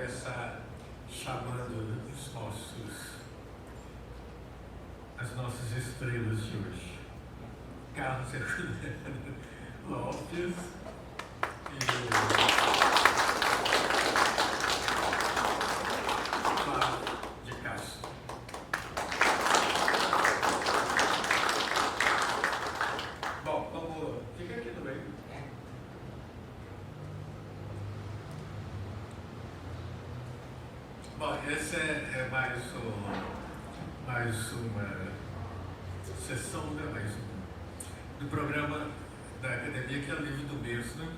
começar chamando as nossas estrelas de hoje. Carlos Herculano Lopes e Flávio de Castro. Bom, vamos... Fica aqui no meio. Bom, essa é mais uma sessão, né, do programa da Academia, que é o livro do mês, né?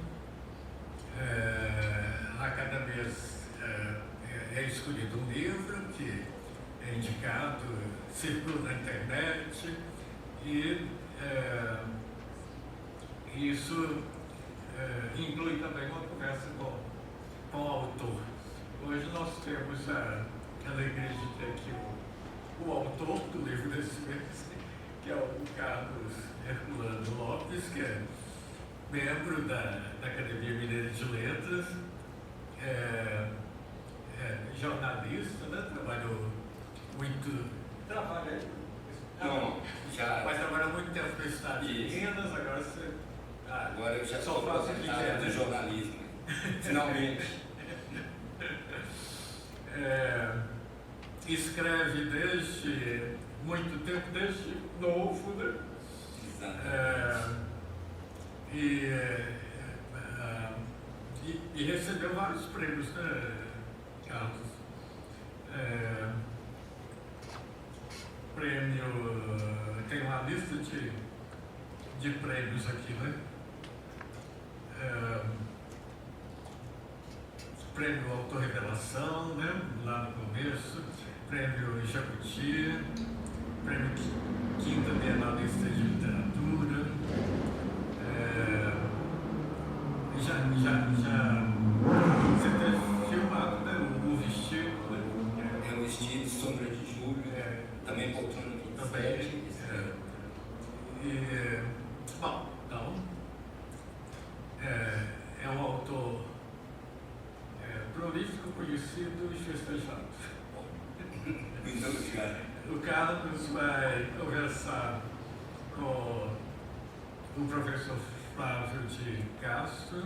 A cada mês é escolhido um livro que é indicado, circula na internet e isso inclui também uma conversa com o autor. Hoje nós temos a alegria de ter aqui o autor do livro desse mês, que é o Carlos Herculano Lopes, que é membro da Academia Mineira de Letras, jornalista, né? Trabalha aí? Não, já. Mas trabalha muito tempo no Estado de Minas, agora você... Agora eu já sou aposentado do jornalismo, finalmente. Escreve desde muito tempo, desde novo, né? E recebeu vários prêmios, né, Carlos? Tem uma lista de prêmios aqui, né? Prêmio Autorrevelação, né? Lá no começo, Prêmio Jabuti, Prêmio Quinta Bienalista de Literatura, você tem filmado, né? O Vestido, né? O Vestido, Sombra de Julho, também Poltrona 27. Bom, então, é um autor prolífico, conhecido e festejado. Muito obrigado. O Carlos vai conversar com o professor Flávio de Castro,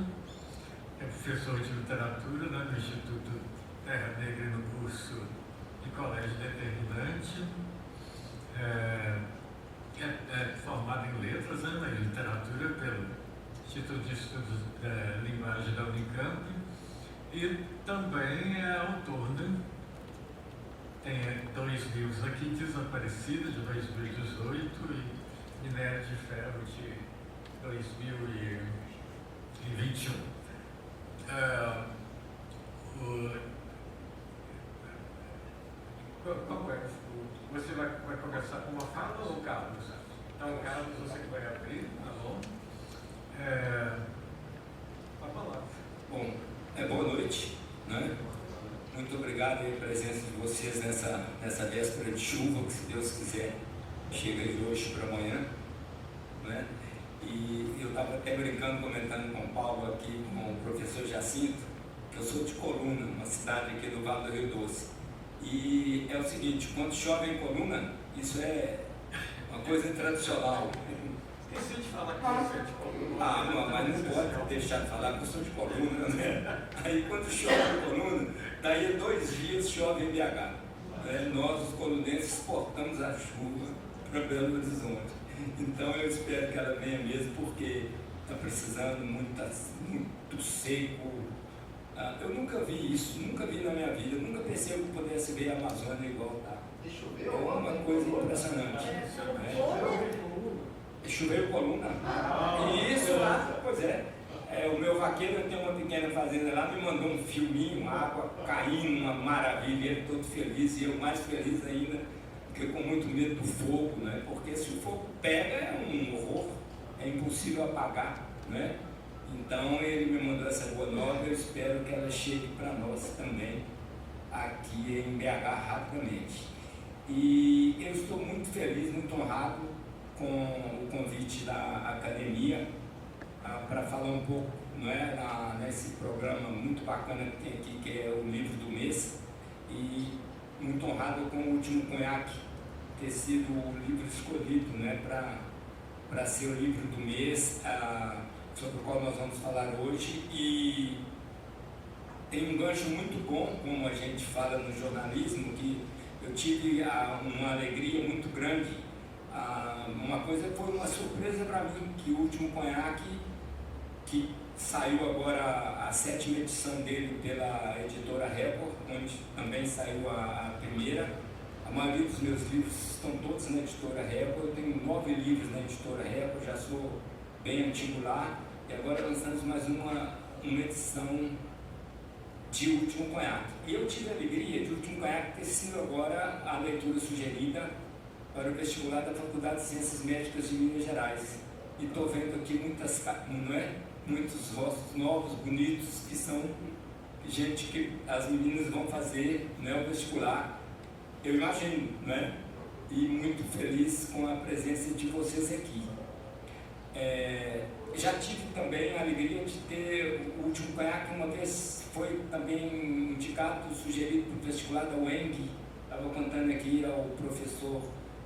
que é professor de literatura, né, do Instituto Terra Negra no curso de Colégio Determinante. É formado em letras, né, em literatura pelo Instituto de Estudos da Linguagem da Unicamp e também é autor, né? Tem 2 livros aqui, Desaparecida, de 2018, e Minério de Ferro, de 2021. Você vai conversar com uma fala ou o Carlos? Então, Carlos, você que vai abrir, tá bom? A palavra. Bom, boa noite, né? Muito obrigado pela presença de vocês nessa véspera de chuva, que se Deus quiser chega de hoje para amanhã, né? E eu estava até brincando, comentando com o Paulo aqui, com o professor Jacinto, que eu sou de Coluna, uma cidade aqui do Vale do Rio Doce. E é o seguinte, quando chove em Coluna, isso é uma coisa tradicional. Esqueci de falar que você é de Coluna. Não, mas não pode deixar de falar que eu sou de Coluna, né? Aí quando chove em Coluna, daí a 2 dias chove em BH. Nós, os colunenses, exportamos a chuva para Belo Horizonte. Então eu espero que ela venha mesmo, porque está precisando muito seco. Eu nunca vi isso, nunca vi na minha vida, nunca pensei que eu pudesse ver a Amazônia igual está. É uma coisa impressionante. Choveu Coluna. E isso lá, pois o meu vaqueiro tem uma pequena fazenda lá, me mandou um filminho, água caindo, uma maravilha, ele todo feliz, e eu mais feliz ainda, porque com muito medo do fogo, né? Porque se o fogo pega é um horror, é impossível apagar, né? Então ele me mandou essa boa nova, eu espero que ela chegue para nós também, aqui em BH rapidamente. E eu estou muito feliz, muito honrado com o convite da academia para falar um pouco não é, nesse programa muito bacana que tem aqui, que é o livro do mês, e muito honrado com o último conhaque ter sido o livro escolhido, né, para ser o livro do mês, sobre o qual nós vamos falar hoje. E tem um gancho muito bom, como a gente fala no jornalismo, que eu tive uma alegria muito grande. Uma coisa foi uma surpresa para mim, que o último conhaque, que saiu agora a 7ª edição dele pela editora Record, onde também saiu a primeira. A maioria dos meus livros estão todos na editora Record. Eu tenho 9 livros na editora Record, já sou bem antigo lá, e agora lançamos mais uma edição de Último Conhaque. E eu tive a alegria de Último Conhaque ter sido agora a leitura sugerida para o vestibular da Faculdade de Ciências Médicas de Minas Gerais. E estou vendo aqui muitos rostos novos, bonitos, que são gente que as meninas vão fazer, né, o vestibular, eu imagino, né? E muito feliz com a presença de vocês aqui. Já tive também a alegria de ter o Último Conhaque, uma vez foi também indicado, sugerido para o vestibular da UENG, estava contando aqui ao professor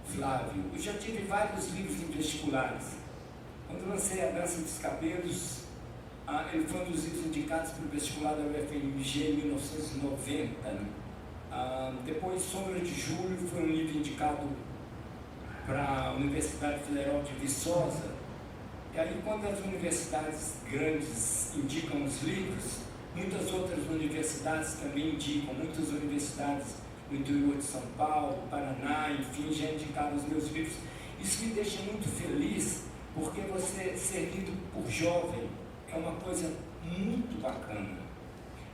Flávio. Eu já tive vários livros em vestibulares. Quando lancei A Dança dos Cabelos, ele foi um dos livros indicados para o vestibular da UFMG em 1990. Né? Depois, Sombra de Julho foi um livro indicado para a Universidade Federal de Viçosa. E aí, quando as universidades grandes indicam os livros, muitas outras universidades também indicam, muitas universidades do interior de São Paulo, Paraná, enfim, já indicaram os meus livros. Isso me deixa muito feliz, porque você ser lido por jovem é uma coisa muito bacana.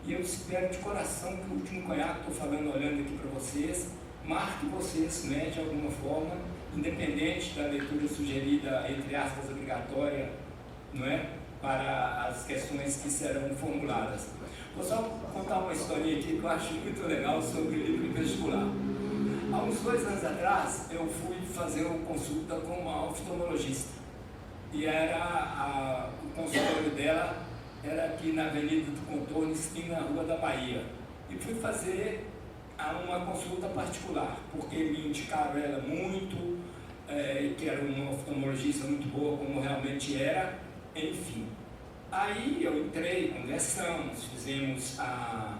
E eu espero de coração que o Último Conhaque, estou falando, olhando aqui para vocês, marque vocês, né, de alguma forma, independente da leitura sugerida, entre aspas, obrigatória, não é, para as questões que serão formuladas. Vou só contar uma historinha aqui que eu acho muito legal sobre o livro vestibular. Há uns 2 anos atrás, eu fui fazer uma consulta com uma oftalmologista. E o consultório dela era aqui na Avenida do Contorno, esquina na Rua da Bahia. E fui fazer uma consulta particular, porque me indicaram ela muito, que era uma oftalmologista muito boa, como realmente era, enfim. Aí eu entrei, conversamos, fizemos a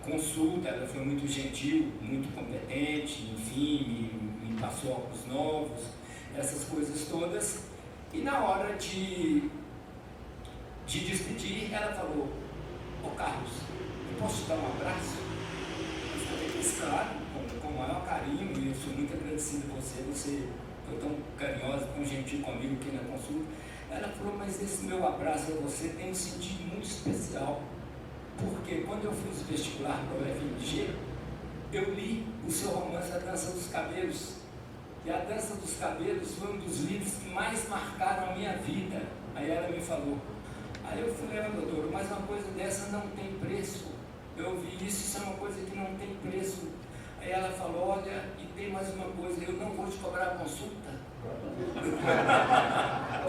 consulta, ela foi muito gentil, muito competente, enfim, me passou óculos novos, essas coisas todas. E na hora de despedir, ela falou: "Ô Carlos, eu posso te dar um abraço?" Eu falei: "Claro, com o maior carinho, e eu sou muito agradecido a você, você foi tão carinhosa, tão gentil comigo aqui na consulta." Ela falou: "Mas esse meu abraço a você tem um sentido muito especial, porque quando eu fiz o vestibular para o UFMG, eu li o seu romance A Dança dos Cabelos, e A Dança dos Cabelos foi um dos livros que mais marcaram a minha vida." Aí ela me falou. Aí eu falei: "Doutor, mas uma coisa dessa não tem preço. Eu ouvi isso é uma coisa que não tem preço." Aí ela falou: "Olha, e tem mais uma coisa, eu não vou te cobrar a consulta."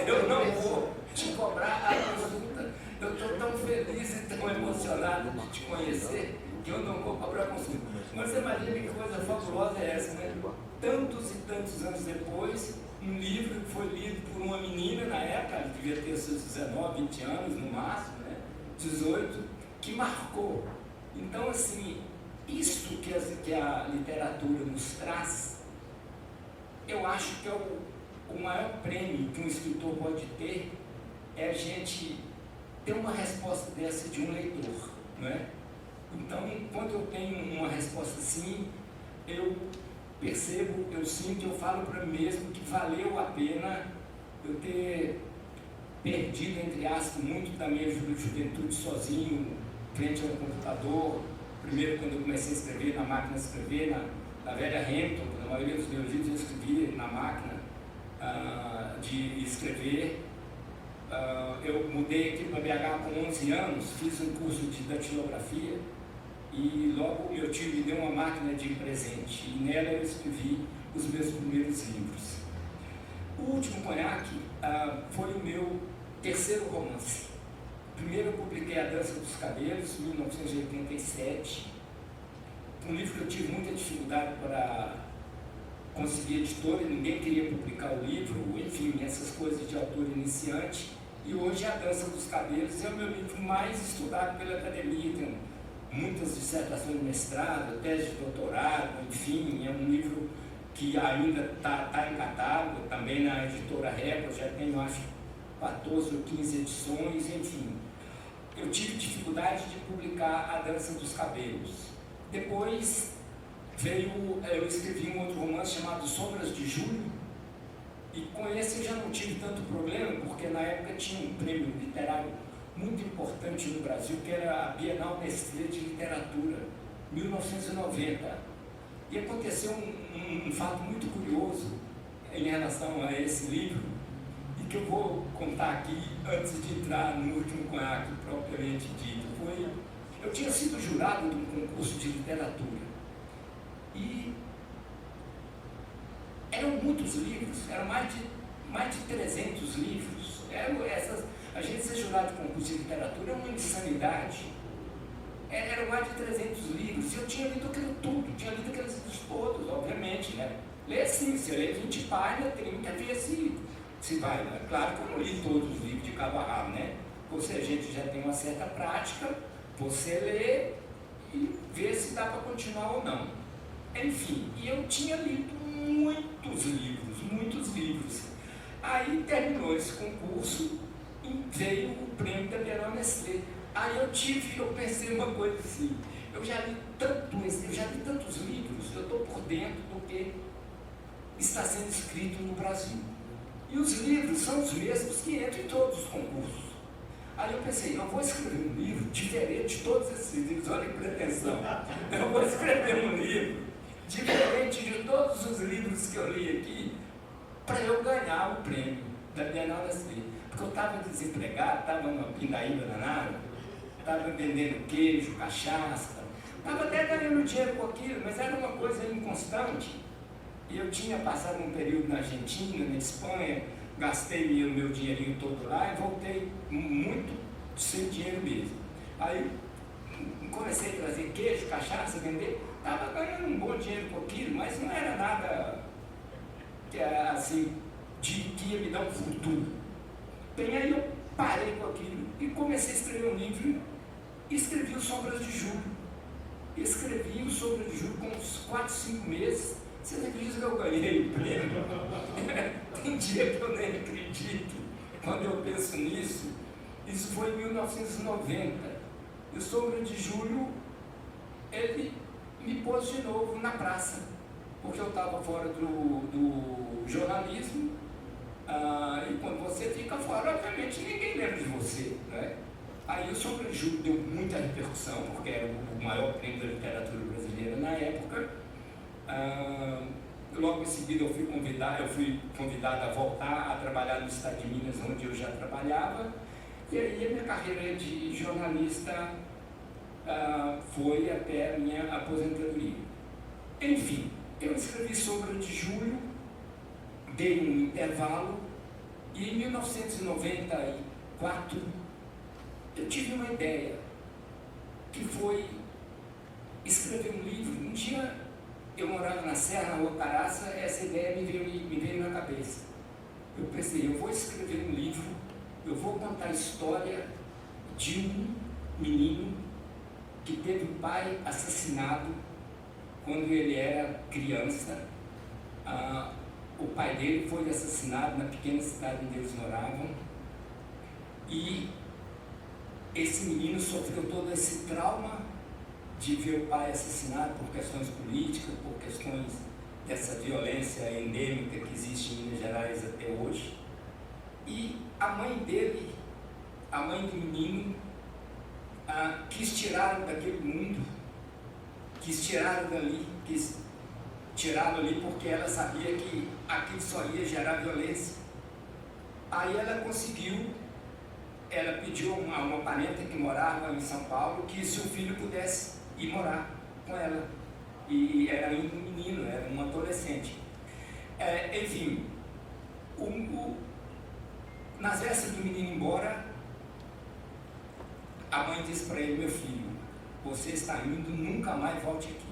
"Eu não vou te cobrar a consulta. Eu estou tão feliz e tão emocionado de te conhecer que eu não vou cobrar a consulta." Mas você imagina que coisa fabulosa é essa, né? Tantos e tantos anos depois, um livro que foi lido por uma menina na época, ela devia ter seus 19, 20 anos no máximo, né? 18, que marcou. Então, assim, isso que a literatura nos traz, eu acho que é o maior prêmio que um escritor pode ter, é a gente ter uma resposta dessa de um leitor, não é? Então, quando eu tenho uma resposta assim, eu percebo, eu sinto, eu falo para mim mesmo que valeu a pena eu ter perdido, entre aspas, muito da minha juventude sozinho, frente ao computador. Primeiro, quando eu comecei a escrever na máquina de escrever, na velha Hamilton, na maioria dos meus livros eu escrevia na máquina de escrever. Eu mudei aqui para BH com 11 anos, fiz um curso de datilografia e logo meu tio me deu uma máquina de presente e nela eu escrevi os meus primeiros livros. O Último Conhaque foi o meu terceiro romance. Primeiro eu publiquei A Dança dos Cabelos, em 1987, um livro que eu tive muita dificuldade para conseguir editora, ninguém queria publicar o livro, enfim, essas coisas de autor iniciante. E hoje A Dança dos Cabelos é o meu livro mais estudado pela academia, tem muitas dissertações de mestrado, tese de doutorado, enfim, é um livro que ainda está em catálogo, também na editora Record, já tem, acho, 14 ou 15 edições, enfim. Eu tive dificuldade de publicar A Dança dos Cabelos. Depois eu escrevi um outro romance chamado Sombras de Julho, e com esse eu já não tive tanto problema, porque na época tinha um prêmio literário muito importante no Brasil, que era a Bienal Nestlé de Literatura, 1990. E aconteceu um fato muito curioso em relação a esse livro, e que eu vou contar aqui antes de entrar no último conhaque propriamente dito. Eu tinha sido jurado de um concurso de literatura, e eram muitos livros, eram mais de 300 livros. A gente ser jurado de concurso de literatura é uma insanidade. Eram mais de 300 livros, e eu tinha lido aquilo tudo, tinha lido aqueles livros todos, obviamente, né? Lê assim, você lê 20 páginas, 30, vê se vai, né? Claro que eu não li todos os livros de cabo a rabo, né? Ou seja, a gente já tem uma certa prática, você lê e vê se dá para continuar ou não. Enfim, e eu tinha lido muitos livros. Aí terminou esse concurso e veio o prêmio da Bienal Nestlé. Aí eu pensei uma coisa assim, eu já li tantos livros, eu estou por dentro do que está sendo escrito no Brasil. E os livros são os mesmos que entram em todos os concursos. Aí eu pensei, eu vou escrever um livro diferente de todos esses livros, olha que pretensão. Eu vou escrever um livro diferente de todos os livros que eu li aqui, para eu ganhar o prêmio da Bienal Nestlé. Porque eu estava desempregado, estava numa pindaíba danada, estava vendendo queijo, cachaça, estava até ganhando dinheiro com aquilo, mas era uma coisa inconstante. E eu tinha passado um período na Argentina, na Espanha, gastei o meu dinheirinho todo lá e voltei muito sem dinheiro mesmo. Aí comecei a trazer queijo, cachaça, vender, estava ganhando um bom dinheiro com aquilo, mas não era nada que assim, que ia me dar um futuro. Bem, aí eu parei com aquilo e comecei a escrever um livro e escrevi o Sombras de Julho. Escrevi o Sombras de Julho com uns 4, 5 meses. Vocês acreditam que eu ganhei o prêmio? Tem dia que eu nem acredito quando eu penso nisso. Isso foi em 1990. E o Sombra de Julho, ele me pôs de novo na praça, porque eu estava fora do jornalismo. E quando você fica fora, obviamente ninguém lembra de você, né? Aí o Sombra de Julho deu muita repercussão, porque era o maior prêmio da literatura brasileira na época. Logo em seguida eu fui convidado a voltar a trabalhar no estado de Minas, onde eu já trabalhava, e aí a minha carreira de jornalista foi até a minha aposentadoria. Enfim, eu escrevi Sombra de Julho, dei um intervalo, e em 1994 eu tive uma ideia, que foi escrever um livro. Um dia eu morava na Serra, na Rua Caraça, essa ideia me veio na cabeça. Eu pensei, eu vou escrever um livro, eu vou contar a história de um menino que teve um pai assassinado quando ele era criança. O pai dele foi assassinado na pequena cidade onde eles moravam, e esse menino sofreu todo esse trauma de ver o pai assassinado por questões políticas, por questões dessa violência endêmica que existe em Minas Gerais até hoje. E a mãe dele, a mãe do menino, quis tirá-lo daquele mundo, quis tirá-lo dali, quis tirá-lo ali porque ela sabia que aquilo só ia gerar violência. Aí ela conseguiu, ela pediu a uma parenta que morava em São Paulo que se o filho pudesse ir morar com ela. E era ainda um menino, era um adolescente. Enfim, Nas vésperas do menino ir embora, a mãe disse para ele: meu filho, você está indo, nunca mais volte aqui,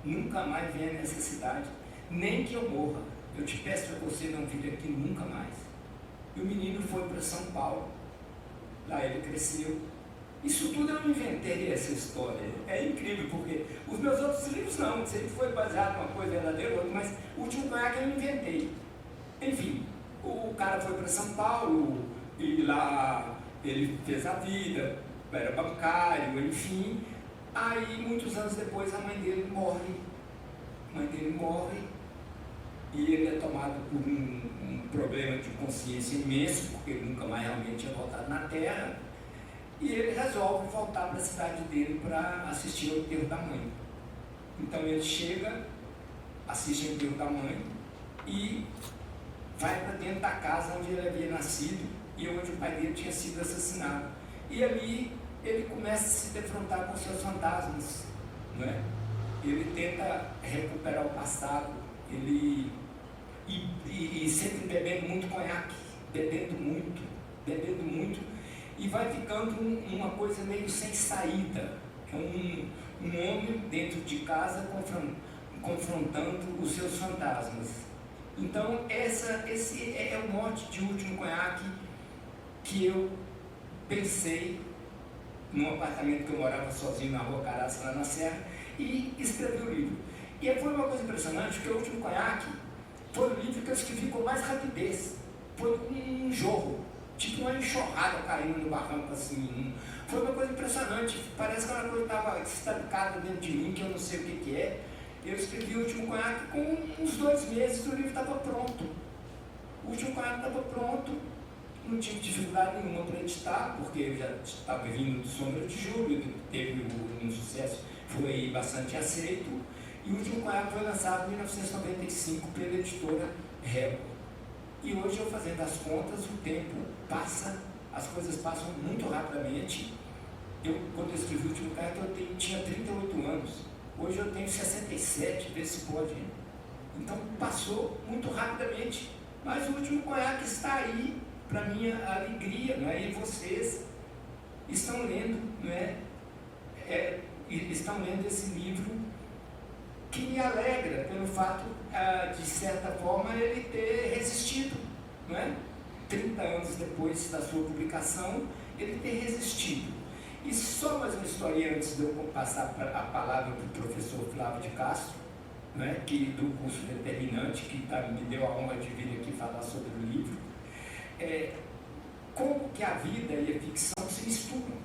nunca mais venha nessa cidade, nem que eu morra, eu te peço para você não vir aqui nunca mais. E o menino foi para São Paulo, lá ele cresceu. Isso tudo eu inventei, essa história, é incrível, porque os meus outros livros não, sempre foi baseado em uma coisa verdadeira, mas o Último Conhaque eu inventei. Enfim, o cara foi para São Paulo, e lá ele fez a vida, era bancário, enfim. Aí, muitos anos depois, a mãe dele morre. E ele é tomado por um problema de consciência imenso, porque ele nunca mais realmente tinha voltado na Terra. E ele resolve voltar para a cidade dele para assistir ao enterro da mãe. Então ele chega, assiste ao enterro da mãe e vai para dentro da casa onde ele havia nascido e onde o pai dele tinha sido assassinado. E ali ele começa a se defrontar com seus fantasmas, não é? Ele tenta recuperar o passado, e sempre bebendo muito conhaque, bebendo muito, e vai ficando uma coisa meio sem saída. É um homem dentro de casa confrontando os seus fantasmas. Então esse é o mote de Último Conhaque que eu pensei num apartamento que eu morava sozinho na Rua Caraça, lá na Serra, e escrevi o livro. E foi uma coisa impressionante, porque o Último Conhaque foi o livro que eu escrevi com mais rapidez. Foi um jorro, tipo uma enxurrada caindo no barranco assim. Foi uma coisa impressionante, parece que uma coisa estava estancada dentro de mim, que eu não sei o que é. Eu escrevi o Último Conhaque, com uns 2 meses o livro estava pronto. O Último Conhaque estava pronto, não tive dificuldade nenhuma para editar, porque ele já estava vindo do Sombra de Julho, teve um sucesso, foi bastante aceito. E o Último Conhaque foi lançado em 1995 pela editora Record. E hoje, eu fazendo as contas, o tempo passa, as coisas passam muito rapidamente. Quando eu escrevi o Último Conhaque, eu tinha 38 anos. Hoje eu tenho 67, vê se pode. Então passou muito rapidamente. Mas o Último Conhaque está aí para minha alegria, não é? E vocês estão lendo, não é? Estão lendo esse livro que me alegra pelo fato, de certa forma, ele ter resistido, não é? 30 anos depois da sua publicação, ele ter resistido. E só mais uma história antes de eu passar a palavra para o professor Flávio de Castro, não é? Que, do curso Determinante, que me deu a honra de vir aqui falar sobre o livro. Como que a vida e a ficção se misturam.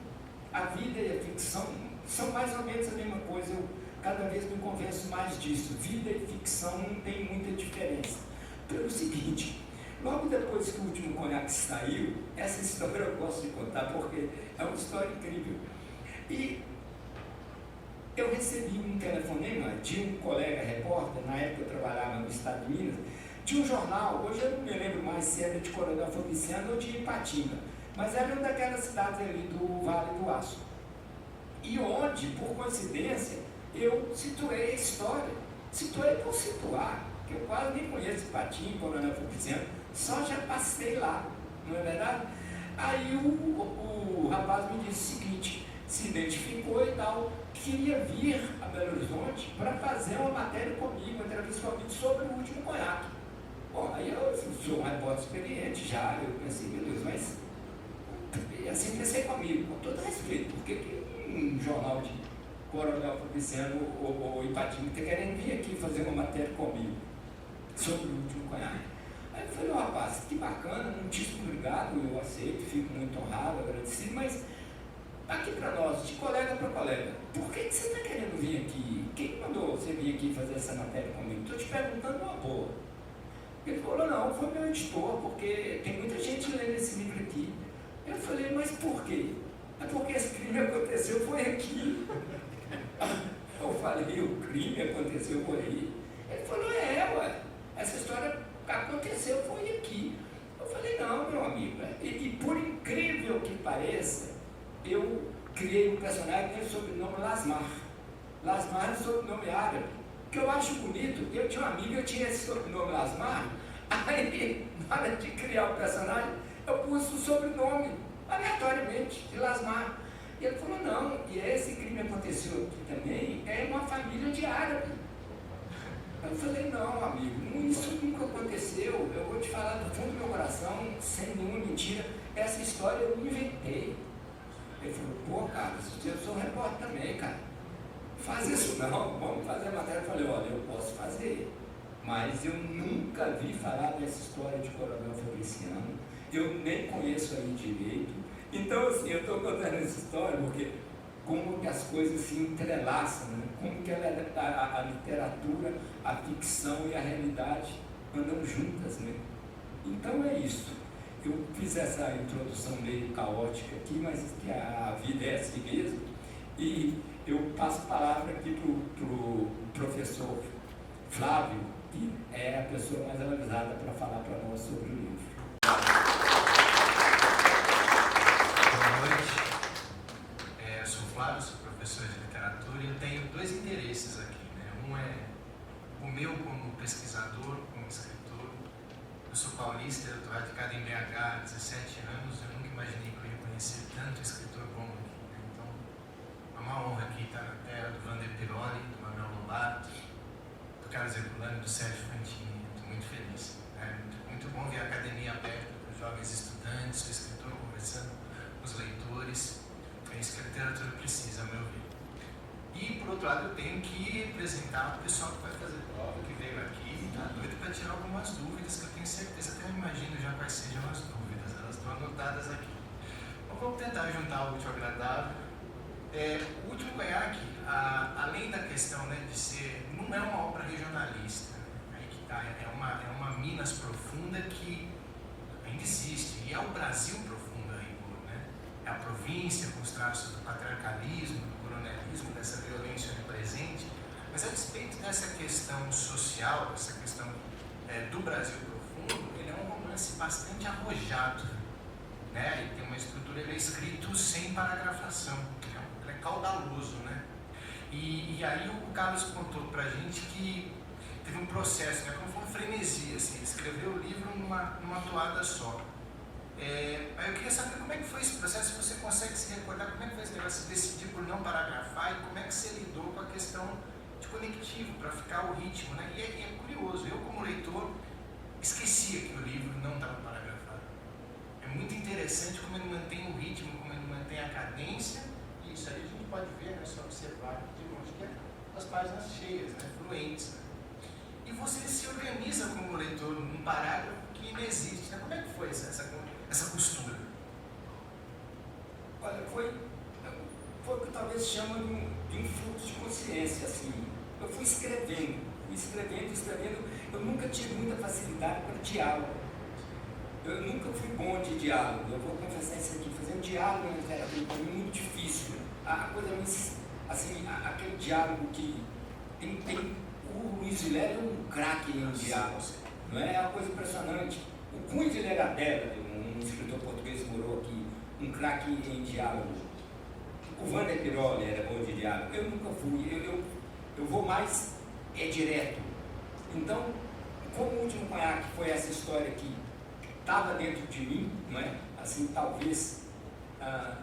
A vida e a ficção são mais ou menos a mesma coisa. Eu cada vez me convenço mais disso. Vida e ficção não tem muita diferença. Pelo seguinte, logo depois que o Último Conhaque saiu, essa história eu gosto de contar porque é uma história incrível. E eu recebi um telefonema de um colega repórter, na época eu trabalhava no estado de Minas, de um jornal, hoje eu não me lembro mais se era de Coronel Fabriciano ou de Ipatinga, mas era uma daquelas cidades ali do Vale do Aço. E onde, por coincidência, eu situei a história. Situei por situar, que eu quase nem conheço Ipatinga, Coronel Fabriciano, só já passei lá, não é verdade? Aí o rapaz me disse o seguinte, se identificou e tal, queria vir a Belo Horizonte para fazer uma matéria comigo, uma entrevista comigo sobre o Último Conhaque. Bom, aí eu sou um repórter experiente já, eu pensei, meu Deus, mas assim pensei comigo, com todo respeito, porque um jornal de Coronel Fabriciano ou Ipatinga está querendo vir aqui fazer uma matéria comigo sobre o Último Conhaque. Aí eu falei, rapaz, que bacana, muitíssimo obrigado, eu aceito, fico muito honrado, agradecido, mas aqui para nós, de colega para colega, por que você está querendo vir aqui? Quem mandou você vir aqui fazer essa matéria comigo? Estou te perguntando uma boa. Ele falou, não, foi meu editor, porque tem muita gente lendo esse livro aqui. Eu falei, mas por quê? É porque esse crime aconteceu, foi aqui. Eu falei, o crime aconteceu por aí? Ele falou, ué, essa história aconteceu, foi aqui. Eu falei, não, meu amigo, e por incrível que pareça, eu criei um personagem que tem o sobrenome Lasmar. Lasmar é um sobrenome árabe, que eu acho bonito. Eu tinha um amigo, eu tinha esse sobrenome Lasmar, aí, na hora de criar o personagem, Eu pus o sobrenome, aleatoriamente, de Lasmar. E ele falou, não, e esse crime aconteceu aqui também, é uma família de árabe. Eu falei, não, amigo, isso nunca aconteceu. Eu vou te falar do fundo do meu coração, sem nenhuma mentira, essa história eu inventei. Ele falou, pô, cara, eu sou repórter também, cara. Faz isso não, vamos fazer a matéria. Eu falei, olha, eu posso fazer, mas eu nunca vi falar dessa história de Coronel Fabriciano, eu nem conheço aí direito. Então, assim, eu estou contando essa história porque como que as coisas se entrelaçam, né? Como que a literatura, a ficção e a realidade andam juntas, né? Então é isso. Eu fiz essa introdução meio caótica aqui, mas que a vida é assim mesmo. E eu passo a palavra aqui para o professor Flávio, que é a pessoa mais avisada para falar para nós sobre o livro. Boa noite. Eu sou o Flávio, sou professor de literatura e eu tenho dois interesses aqui, né? Um é o meu como pesquisador, como escritor. Eu sou paulista, eu estou radicado em BH há 17 anos, eu nunca imaginei que eu ia conhecer tanto escritor bom aqui, né? Então, é uma honra aqui estar na terra do Vander Piroli, do Manuel Lobato, do Carlos Herculano e do Sérgio Fantini. Estou muito feliz. É muito bom ver a academia aberta para os jovens estudantes, o escritor conversando com os leitores. É isso que a literatura precisa, a meu ver. E, por outro lado, eu tenho que apresentar o pessoal que vai fazer prova, que veio aqui e está doido para tirar algumas dúvidas, que eu tenho certeza, até eu imagino já quais sejam as dúvidas, elas estão anotadas aqui. Então, vamos tentar juntar o útil ao agradável. O Último Conhaque, além da questão, né, de ser, não é uma obra regionalista, aí que tá, é uma Minas profunda que ainda existe, e é o Brasil profundo a rigor, né? É a província com os traços do patriarcalismo, do coronelismo, dessa violência presente, mas a despeito dessa questão social, dessa questão do Brasil profundo, ele é um romance bastante arrojado, né? Ele tem uma estrutura, ele é escrito sem paragrafação, ele é caudaloso, né? E aí o Carlos contou pra gente que teve um processo, né? Como foi um frenesi, assim, ele escreveu o livro numa toada só. Aí eu queria saber como é que foi esse processo, se você consegue se recordar como é que foi esse negócio de decidir por não paragrafar e como é que você lidou com a questão de conectivo, para ficar o ritmo, né? E é curioso, eu como leitor esquecia que o livro não estava paragrafado. É muito interessante como ele mantém o ritmo, como ele mantém a cadência, e isso aí a gente pode ver, né? Só observar de longe que é as páginas cheias, né? Fluentes, né? E você se organiza como leitor num parágrafo que inexiste, né? Como é que foi essa costura? Olha, foi o que talvez chama de um fluxo de consciência, assim. Eu fui escrevendo. Eu nunca tive muita facilidade para diálogo. Eu nunca fui bom de diálogo. Eu vou confessar isso aqui. Fazer um diálogo na literatura para mim é muito difícil. A coisa mais, assim, aquele diálogo que tem o Luiz Vilela é um craque em diálogo. Não é uma coisa impressionante. O Cunha de Legadela, um escritor português que morou aqui, um craque em diálogo. O Vander Piroli era bom de diálogo. Eu nunca fui. Eu vou mais direto. Então, como o Último Conhaque foi essa história que estava dentro de mim, não é? Assim, talvez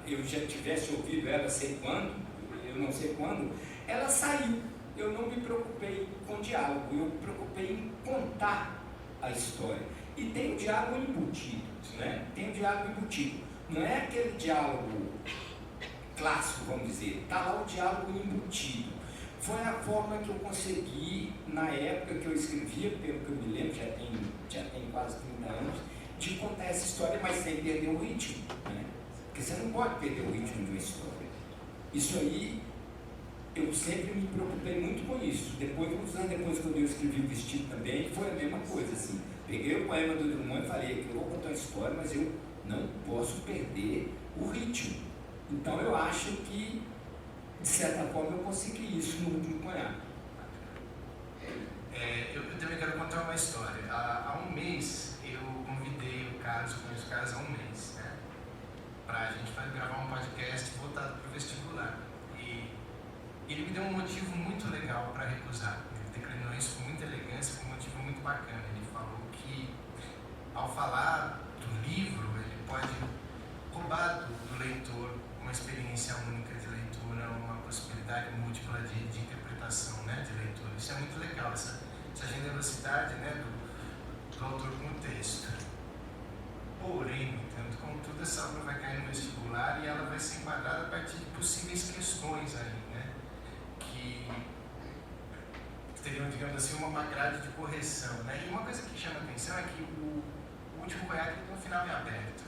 eu já tivesse ouvido ela, eu não sei quando, ela saiu. Eu não me preocupei com diálogo, eu me preocupei em contar a história. E tem o diálogo embutido, né? Tem o diálogo embutido. Não é aquele diálogo clássico, vamos dizer, está lá o diálogo embutido. Foi a forma que eu consegui, na época que eu escrevia, pelo que eu me lembro, já tem quase 30 anos, de contar essa história, mas sem perder o ritmo, né? Porque você não pode perder o ritmo de uma história. Isso aí, eu sempre me preocupei muito com isso. Muitos anos depois, quando eu escrevi O Vestido também, foi a mesma coisa, assim. Peguei o poema do Drummond e falei que eu vou contar uma história, mas eu não posso perder o ritmo. Então eu acho que, de certa forma, eu consegui isso no Último Conhaque. Eu também quero contar uma história. Há um mês, eu convidei o Carlos, eu conheço o Carlos há um mês, né? Para a gente gravar um podcast voltado para o vestibular. E ele me deu um motivo muito legal para recusar. Ele declinou isso com muita elegância, com um motivo muito bacana. Ele falou que, ao falar do livro, ele pode roubar do leitor uma experiência única de leitura, uma possibilidade múltipla de interpretação, né, de leitura. Isso é muito legal, essa generosidade, né, do autor com o texto. Porém, no entanto, contudo, essa obra vai cair no vestibular e ela vai ser enquadrada a partir de possíveis questões aí, né, que teriam, digamos assim, uma grade de correção, né. E uma coisa que chama a atenção é que o último conhaque no final é aberto.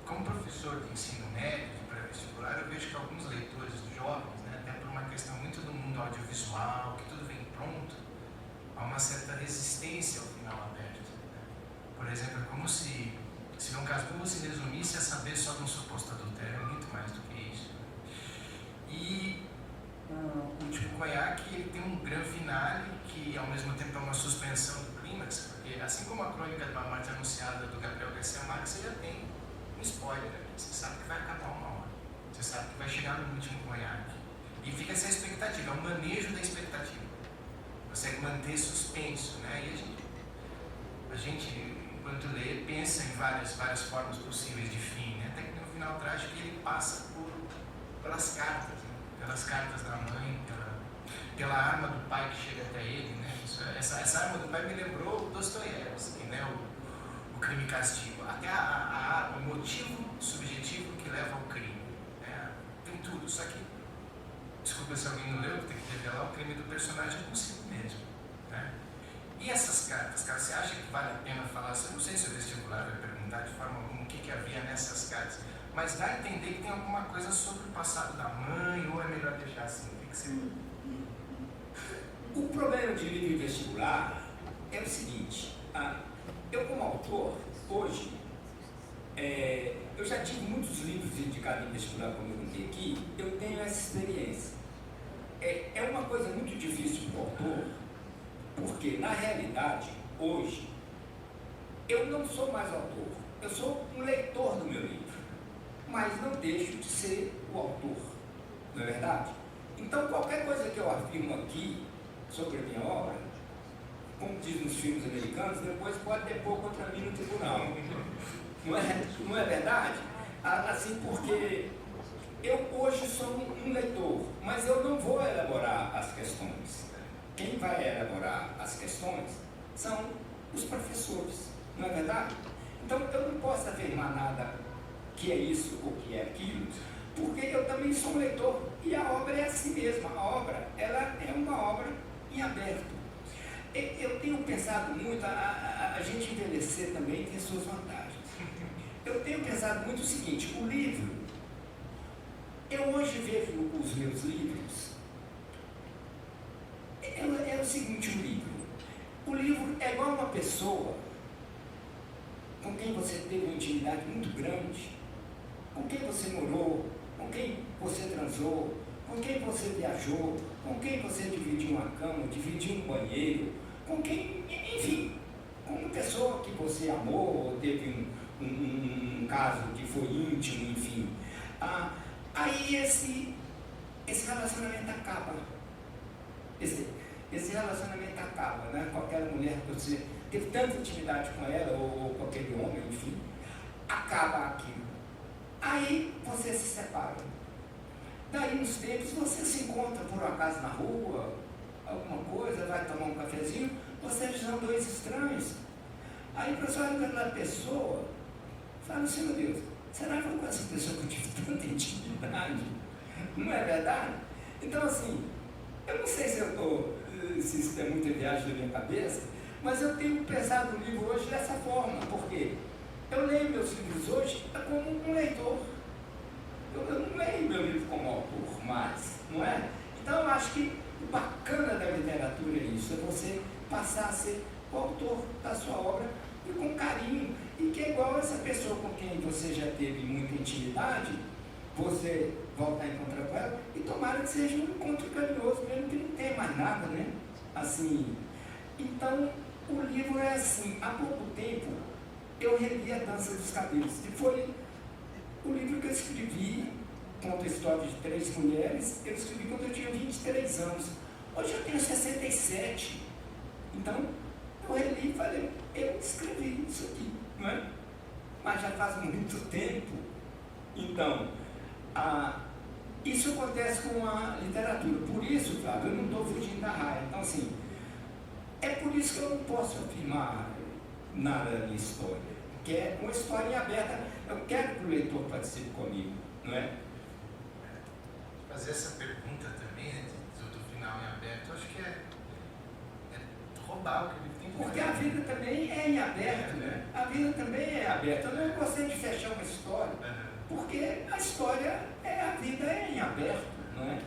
Como professor de ensino médio, de pré-vestibular, eu vejo que alguns leitores jovens, né, até por uma questão muito do mundo audiovisual, que tudo vem pronto, há uma certa resistência ao final aberto. Né? Por exemplo, é como se Dom Casmurro se resumisse a saber só de um suposto adultério, é muito mais do que isso. Né? E o último conhaque, ele tem um grande finale que ao mesmo tempo é uma suspensão do clímax, porque assim como a crônica de uma morte anunciada do Gabriel Garcia Marques, você já tem um spoiler, você sabe que vai acabar uma hora, você sabe que vai chegar no último conhaque. E fica essa expectativa, é um manejo da expectativa. Consegue manter suspenso, né? E a gente, enquanto lê, pensa em várias formas possíveis de fim, né? Até que no final trágico ele passa pelas cartas, né? Pelas cartas da mãe, pela arma do pai que chega até ele, né? Essa arma do pai me lembrou Dostoiévski, né? O crime e castigo, até o motivo subjetivo que leva ao crime, né? Tem tudo, só que, desculpa se alguém não leu, tem que revelar o crime do personagem consigo mesmo, né? E essas cartas, cara, você acha que vale a pena falar? Eu não sei se o vestibular vai perguntar de forma alguma o que havia nessas cartas, mas dá a entender que tem alguma coisa sobre o passado da mãe, ou é melhor deixar assim? O que você... O problema de livro vestibular é o seguinte, eu como autor, hoje, eu já tive muitos livros indicados em vestibular, como eu contei aqui, eu tenho essa experiência. É uma coisa muito difícil para o autor, porque na realidade, hoje, eu não sou mais autor, eu sou um leitor do meu livro, mas não deixo de ser o autor, não é verdade? Então, qualquer coisa que eu afirmo aqui sobre a minha obra, como diz nos filmes americanos, depois pode depor contra mim no tribunal. Não é verdade? Assim, porque eu hoje sou um leitor, mas eu não vou elaborar as questões. Quem vai elaborar as questões são os professores, não é verdade? Então, eu não posso afirmar nada que é isso ou que é aquilo, porque eu também sou um leitor e a obra é assim mesma. A obra, ela é uma obra em aberto. Eu tenho pensado muito, a gente envelhecer também tem suas vantagens. Eu tenho pensado muito o seguinte, o livro, eu hoje vejo os meus livros, é o seguinte, o livro é igual uma pessoa com quem você teve uma intimidade muito grande, com quem você morou, com quem você transou, com quem você viajou, com quem você dividiu uma cama, dividiu um banheiro, com quem, enfim, com uma pessoa que você amou, ou teve um caso que foi íntimo, enfim. Aí esse relacionamento acaba. Esse relacionamento acaba, né? Com aquela mulher que você teve tanta intimidade com ela, ou com aquele homem, enfim, acaba aquilo. Aí você se separa. Daí uns tempos você se encontra por um acaso na rua, alguma coisa, vai tomar um cafezinho, vocês são dois estranhos. Aí você olha para aquela pessoa, fala assim, meu Deus, será que com essa pessoa que eu tive tanta intimidade? Não é verdade? Então assim, eu não sei se isso é muita viagem da minha cabeça, mas eu tenho pensado no livro hoje dessa forma, porque eu leio meus livros hoje como um leitor. Eu não leio meu livro como autor mais, não é? Então eu acho que o bacana da literatura é isso, é você passar a ser o autor da sua obra e com carinho, e que é igual essa pessoa com quem você já teve muita intimidade, você volta a encontrar com ela, e tomara que seja um encontro carinhoso, mesmo que não tenha mais nada, né? Assim, então o livro é assim. Há pouco tempo eu revi A Dança dos Cabelos, que foi o livro que eu escrevi, conta a história de 3 mulheres, eu escrevi quando eu tinha 23 anos. Hoje eu tenho 67. Então, eu reli e falei, eu escrevi isso aqui, não é? mas já faz muito tempo. Então, isso acontece com a literatura. Por isso, Flávio, eu não estou fugindo da raia. Então, assim, é por isso que eu não posso afirmar nada da minha história. Que é uma história aberta. Eu quero que o leitor participe comigo, não é? Fazer essa pergunta também, né, do final em aberto, eu acho que é roubar o que ele tem. Porque a vida também é em aberto, né? A vida também é aberta. Eu não gostei de fechar uma história, porque a história a vida é em aberto, não é?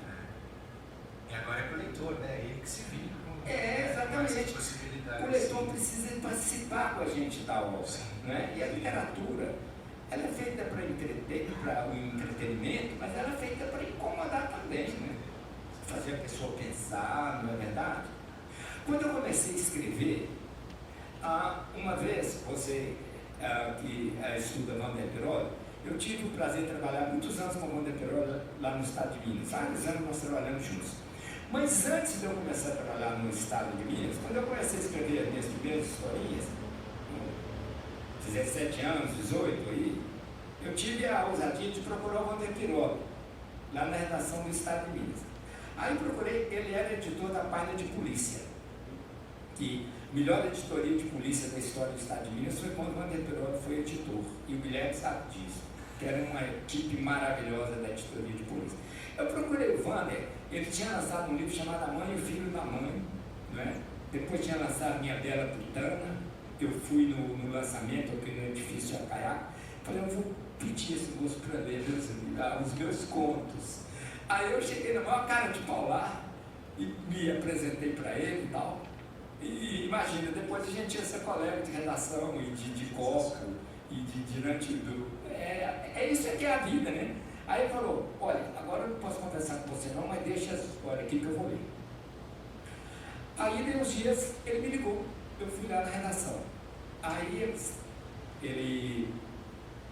E agora é para o leitor, né? Ele que se vira com exatamente. essas possibilidades. O leitor precisa participar com a gente da obra, né? E a literatura, ela é feita para entreter, para o entretenimento, mas ela é feita para incomodar também, né? Fazer a pessoa pensar, não é verdade? Quando eu comecei a escrever, uma vez, você que estuda Wander Perolli, eu tive o prazer de trabalhar muitos anos com o Wander Perolli lá no estado de Minas. Vários anos nós trabalhamos juntos. Mas antes de eu começar a trabalhar no estado de Minas, quando eu comecei a escrever as minhas primeiras historinhas, com 17 anos, 18 aí, eu tive a ousadia de procurar o Wander Perolli, lá na redação do estado de Minas. Aí procurei, ele era editor da página de polícia, que melhor editoria de polícia da história do estado de Minas foi quando o Wander Perolli foi editor, e o Guilherme sabe disso, que era uma equipe maravilhosa da editoria de polícia. Eu procurei o Wander, ele tinha lançado um livro chamado A Mãe e o Filho da Mãe, né? Depois tinha lançado Minha Bela Putana, eu fui no lançamento aqui no edifício Acaiá, falei, eu vou pedir esse moço para ler os meus contos. Aí eu cheguei na maior cara de pau lá, e me apresentei para ele e tal. E imagina, depois a gente tinha essa colega de redação e de copo, e diante do... isso aqui é a vida, né? Aí ele falou, olha, agora eu não posso conversar com você não, mas deixa essa história aqui que eu vou ler. Aí, deu uns dias, ele me ligou, eu fui lá na redação. Aí ele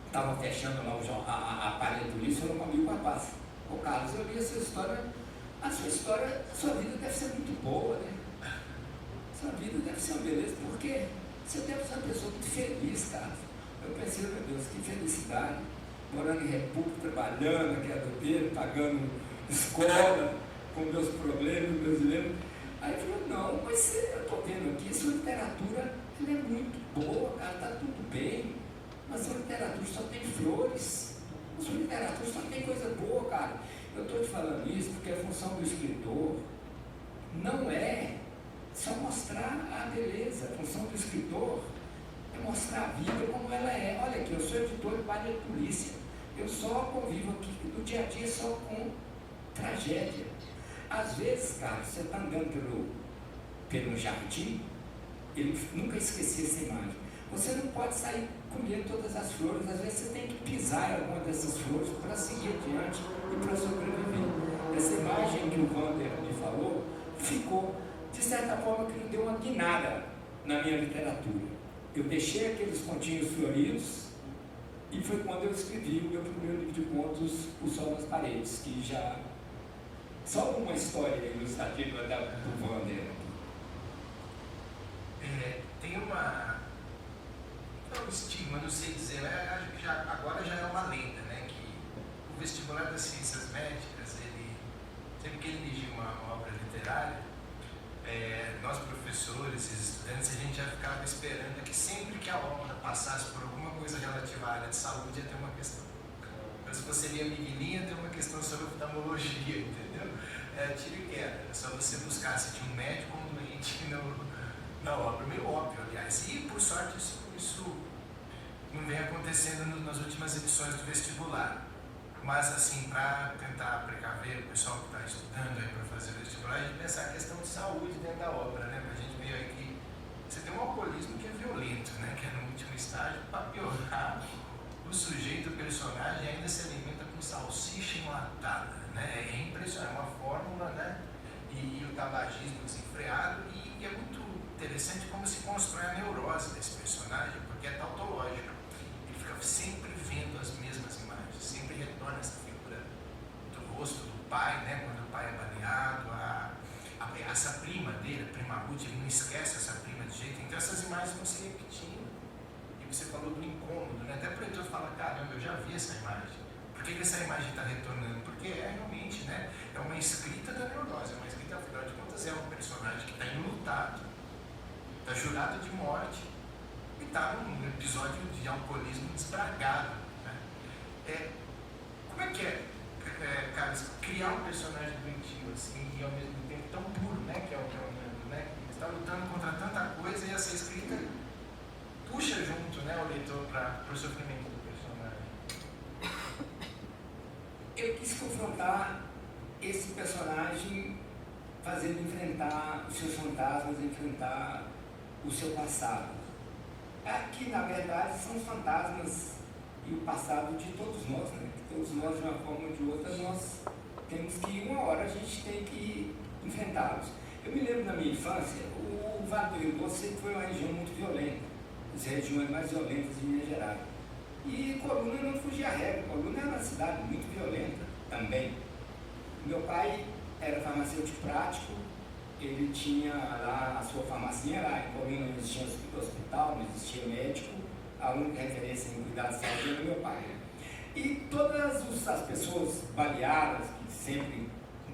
estava fechando lá a página do livro, falou comigo, rapaz, ô Carlos, eu li essa história, a sua vida deve ser muito boa, né? Sua vida deve ser uma beleza, porque você deve ser uma pessoa muito feliz, cara. Eu pensei, meu Deus, que felicidade, morando em República, trabalhando aqui adobeiro, pagando escola, com meus problemas, meus dilemas. Aí ele falou, não, mas eu estou vendo aqui, sua literatura ela é muito boa, cara, está tudo bem, mas sua literatura só tem flores, sua literatura só tem coisa boa, cara. Eu estou te falando isso porque a função do escritor não é só mostrar a beleza. A função do escritor é mostrar a vida como ela é. Olha aqui, eu sou editor de página de polícia. Eu só convivo aqui no dia a dia só com tragédia. Às vezes, cara, você está andando pelo jardim, ele nunca esquecia essa imagem. Você não pode sair colhendo todas as flores, às vezes você tem que pisar em alguma dessas flores para seguir adiante e para sobreviver. Essa imagem que o Wander me falou ficou, de certa forma, que me deu uma guinada na minha literatura. Eu deixei aqueles pontinhos floridos e foi quando eu escrevi o meu primeiro livro de contos, O Sol nas Paredes, que já... Só uma história ilustrativa do Wander. Tem um estigma, não sei dizer, acho que agora já é uma lenda, né? Que o vestibular das ciências médicas, sempre que ele dirigia uma obra literária, nós professores e estudantes, a gente já ficava esperando que sempre que a obra passasse por alguma coisa relativa à área de saúde, ia ter uma questão. Então, se você lia Miguelinha, tem uma questão sobre oftalmologia, entendeu? Tiro e queda. É só você buscar se tinha um médico ou um doente na obra. Meio óbvio, aliás. E, por sorte, isso não vem acontecendo nas últimas edições do vestibular. Mas, assim, para tentar precaver o pessoal que está estudando aí para fazer o vestibular, a gente pensar a questão de saúde dentro da obra, né? Para a gente ver aí que você tem um alcoolismo que é violento, né? Que é no último estágio, para piorar, o sujeito, o personagem, ainda se alimenta com salsicha enlatada, né? É impressionante, é uma fórmula, né? E o tabagismo desenfreado, e é muito interessante como se constrói a neurose desse personagem, porque é tautológico. Ele fica sempre vendo as mesmas imagens, sempre retorna essa figura do rosto do pai, né? Quando o pai é baleado, essa prima dele, a prima Ruth, ele não esquece essa prima de jeito, então essas imagens vão se repetindo. E você falou do incômodo, né? Até para o leitor falar, caramba, eu já vi essa imagem. Por que essa imagem está retornando? Porque é realmente, né? É uma escrita da neurose, é uma escrita, afinal de contas, é um personagem que está enlutado, está jurado de morte e está num episódio de alcoolismo desbragado, né? Como é que Carlos, criar um personagem doentio assim e ao mesmo tempo tão puro, né? Que é o Nando, né? Ele está lutando contra tanta coisa e essa escrita puxa junto, né, o leitor para o sofrimento do personagem. Eu quis confrontar esse personagem fazendo enfrentar os seus fantasmas, enfrentar o seu passado. Aqui, na verdade, são os fantasmas e o passado de todos nós, né? Todos nós, de uma forma ou de outra, nós temos que, uma hora, a gente tem que enfrentá-los. Eu me lembro da minha infância, o Vale do Rio Doce sempre foi uma região muito violenta, as regiões mais violentas de Minas Gerais. E Coluna não fugia à regra, Coluna era uma cidade muito violenta também. Meu pai era farmacêutico prático, ele tinha lá a sua farmacinha lá, em Coluna não existia hospital, não existia médico, a única referência em cuidado de saúde era meu pai. E todas as pessoas baleadas, que sempre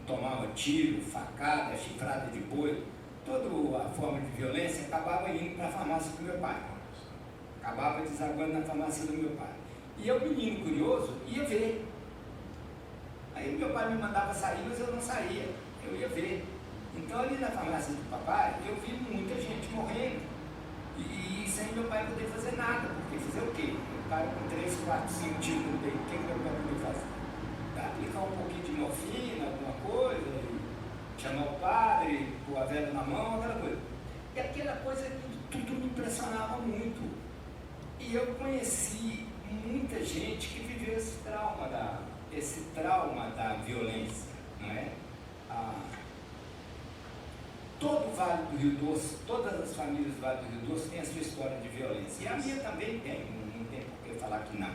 tomavam tiro, facada, chifrada de boi, toda a forma de violência acabava indo para a farmácia do meu pai. Acabava desaguando na farmácia do meu pai. E eu, menino curioso, ia ver. Aí meu pai me mandava sair, mas eu não saía, eu ia ver. Então ali na farmácia do papai, eu vi muita gente morrendo. E sem meu pai poder fazer nada, porque fazer o quê? Meu pai com 3, 4, 5 tiros no peito, o que meu pai podia fazer? Aplicar um pouquinho de morfina, alguma coisa, chamar o padre, pôr a vela na mão, aquela coisa. E aquela coisa, tudo me impressionava muito. E eu conheci muita gente que viveu esse trauma da violência, não é? Todo o Vale do Rio Doce, todas as famílias do Vale do Rio Doce têm a sua história de violência. E a minha também tem, não tem por que falar que não.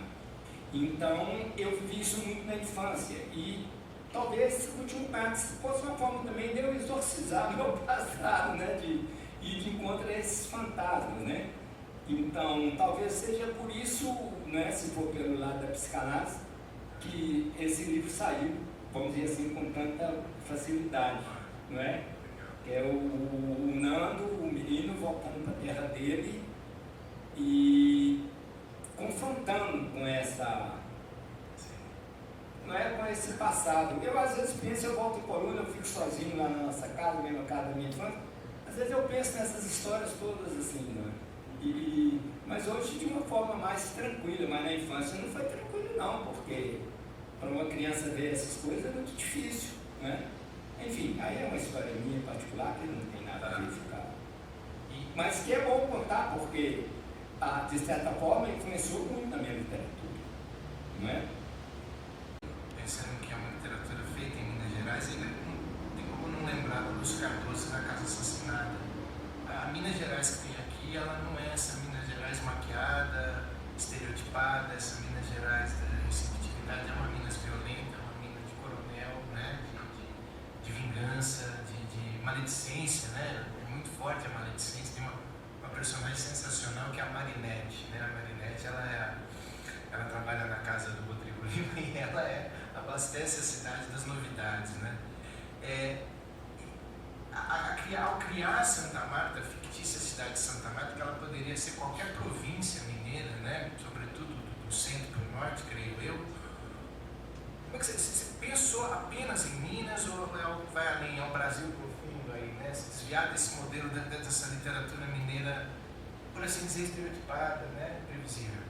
Então, eu vivi isso muito na infância. E talvez o último passo fosse uma forma também de eu exorcizar meu passado, né? De ir de encontro a esses fantasmas, né? Então, talvez seja por isso, né, se for pelo lado da psicanálise, que esse livro saiu, vamos dizer assim, com tanta facilidade, não é? Que é o Nando, o menino, voltando para a terra dele e confrontando com essa, não é, com esse passado. Eu às vezes penso, eu volto em Coluna, eu fico sozinho lá na nossa casa, mesma casa da minha infância, às vezes eu penso nessas histórias todas assim, não é? Mas hoje de uma forma mais tranquila, mas na infância não foi tranquilo não, porque para uma criança ver essas coisas é muito difícil, né? Enfim, aí é uma história minha particular que não tem nada a ver ficar. Mas que é bom contar porque, de certa forma, influenciou muito na minha literatura, não é? Pensando que é uma literatura feita em Minas Gerais, ainda não tem como não lembrar do Lúcio Cardoso na Casa Assassinada. A Minas Gerais que tem aqui, ela não é essa Minas Gerais maquiada, estereotipada, essa Minas Gerais da receptividade, é uma Minas violenta, uma Minas de coronel, né? De vingança, de maledicência, né? É muito forte a maledicência. Tem uma personagem sensacional que é a Marinette, né? A Marinette, ela trabalha na casa do Rodrigo Lima e ela abastece a cidade das novidades, né? Ao criar Santa Marta, a fictícia cidade de Santa Marta, que ela poderia ser qualquer província mineira, né? Sobretudo do centro para o norte, creio eu. Como é que você pensou apenas em Minas ou vai além, ao Brasil profundo aí, né? Se desviar desse modelo, dessa literatura mineira, por assim dizer, estereotipada, né? Previsível?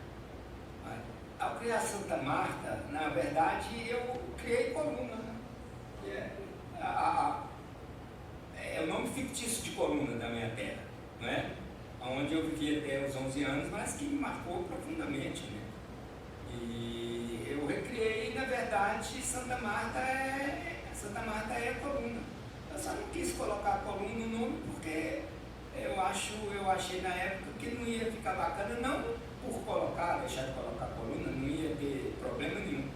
Ao criar Santa Marta, na verdade, eu criei Coluna, né? É o nome fictício de Coluna da minha terra, não é? Onde eu vivi até os 11 anos, mas que me marcou profundamente, né? E eu recriei, na verdade, Santa Marta é Coluna. Eu só não quis colocar Coluna no nome porque eu achei na época que não ia ficar bacana, não por deixar de colocar Coluna, não ia ter problema nenhum,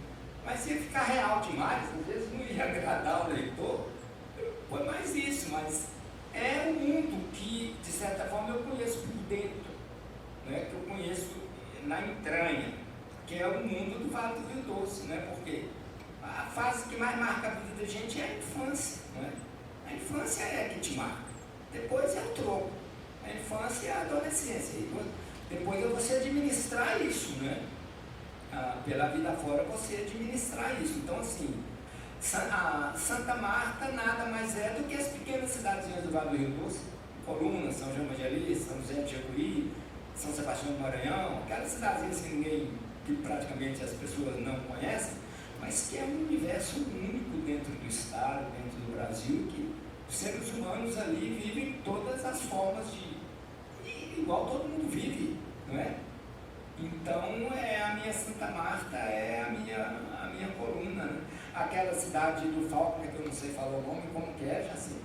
mas ia ficar real demais, às vezes não ia agradar o leitor. Foi mais isso, mas é um mundo que, de certa forma, eu conheço por dentro, né? Que eu conheço na entranha, que é o mundo do Vale do Rio Doce, né? Porque a fase que mais marca a vida da gente é a infância, né? A infância é a que te marca, depois é o troco, a infância é a adolescência, depois é você administrar isso, né? Pela vida fora você administrar isso. Então, assim, a Santa Marta nada mais é do que as pequenas cidadezinhas do Vale do Rio Doce, Coluna, São João Evangelista, São José de Jacuí, São Sebastião do Maranhão, aquelas cidadezinhas que praticamente as pessoas não conhecem, mas que é um universo único dentro do Estado, dentro do Brasil, que os seres humanos ali vivem todas as formas igual todo mundo vive, não é? Então, a minha Santa Marta é a minha coluna, né? Aquela cidade do Faulkner, que eu não sei falar o nome, como que é, já sei.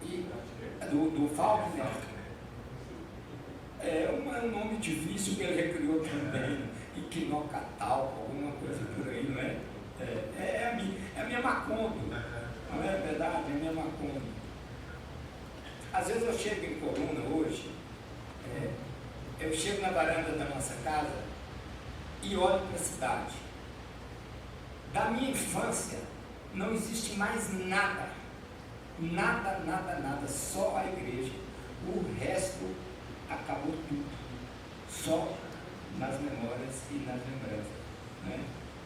E do Faulkner, é um nome difícil que ele recriou também, Equinocatal, alguma coisa por aí, não é? É a minha Macondo, não é verdade? É a minha Macondo. Às vezes eu chego em Coluna hoje, eu chego na varanda da nossa casa e olho para a cidade. Da minha infância não existe mais nada, só a igreja. O resto acabou tudo, só nas memórias e nas lembranças, né?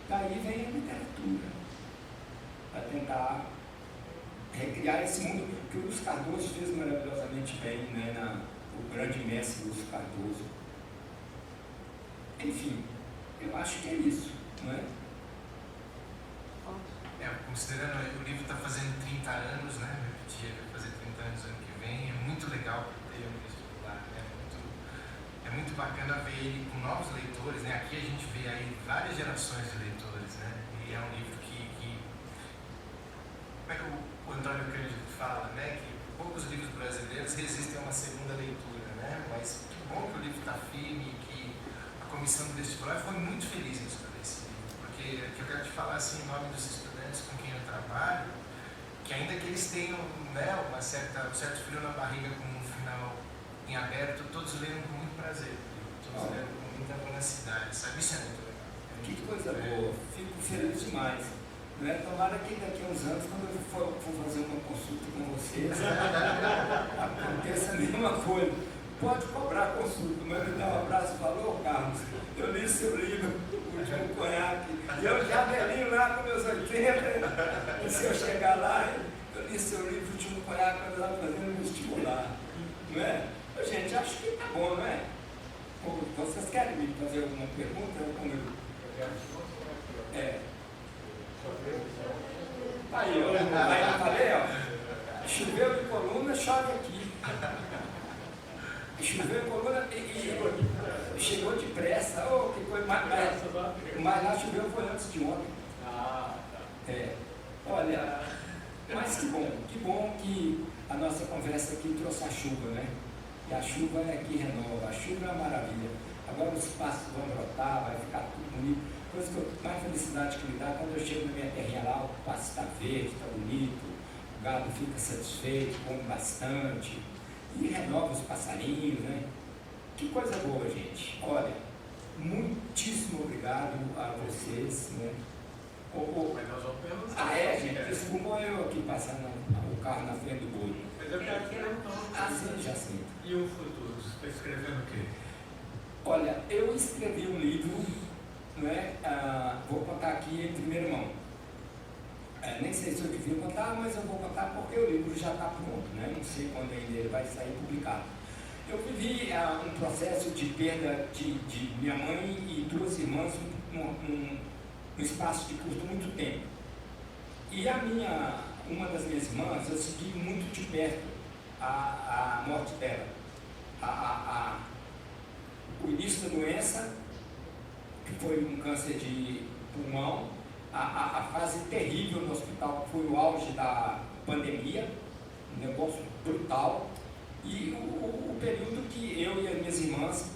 Daí vem a literatura, para tentar recriar esse mundo que o Lúcio Cardoso fez maravilhosamente bem, né? O grande mestre Lúcio Cardoso. Enfim, eu acho que é isso, não é? Considerando o livro está fazendo 30 anos, né? Vai fazer 30 anos ano que vem, é muito legal ter um vestibular, né? É muito bacana ver ele com novos leitores, né? Aqui a gente vê aí várias gerações de leitores, né? E é um livro que como é que o Antônio Cândido fala, né? Que poucos livros brasileiros resistem a uma segunda leitura, né? Mas que bom que o livro está firme, que a comissão do vestibular foi muito feliz em escolher esse livro, porque eu quero te falar assim, em nome dos estudantes com quem eu trabalho, que ainda que eles tenham, né, um certo frio na barriga com um final em aberto, todos leram com muito prazer, todos leram com muita voracidade, sabe? Isso é muito legal. Que coisa boa, fico feliz demais. Né? Tomara que daqui a uns anos, quando eu for fazer uma consulta com vocês, aconteça a mesma coisa. Pode cobrar consulta, mas me dá um abraço e falou, Carlos, eu li seu livro, o último conhaque, e eu já velhinho lá com meus 80, e se eu chegar lá, eu li seu livro, o último conhaque, eu estava fazendo vestibular, não é? Gente, acho que tá bom, não é? Vocês querem me fazer alguma pergunta? Aí, ó, aí eu falei, ó, choveu em Coluna, chove aqui. Choveu em Coluna e chegou depressa, oh, que coisa, mas lá choveu foi antes de ontem. Olha, mas que bom que a nossa conversa aqui trouxe a chuva, né? E a chuva é que renova, a chuva é uma maravilha. Agora os pastos vão brotar, vai ficar tudo bonito. Coisa que eu, mais felicidade que me dá quando eu chego na minha terrinha lá, o pasto está verde, está bonito, o gado fica satisfeito, come bastante e renova os passarinhos, né? Que coisa boa, gente. Olha, muitíssimo obrigado a vocês, né? Gente, desculpa eu aqui passando o carro na frente do bolo. Mas eu quero que então. Sim, já sei. E o futuro? Você está escrevendo o quê? Olha, eu escrevi um livro, né? Vou contar aqui em primeira mão. Nem sei se eu devia contar, mas eu vou contar porque o livro já está pronto, né? Não sei quando ainda ele vai sair publicado. Eu vivi um processo de perda de minha mãe e duas irmãs num espaço de curto muito tempo. E uma das minhas irmãs, eu segui muito de perto a morte dela. O início da doença, que foi um câncer de pulmão, a fase terrível no hospital, que foi o auge da pandemia, um negócio brutal, e o período que eu e as minhas irmãs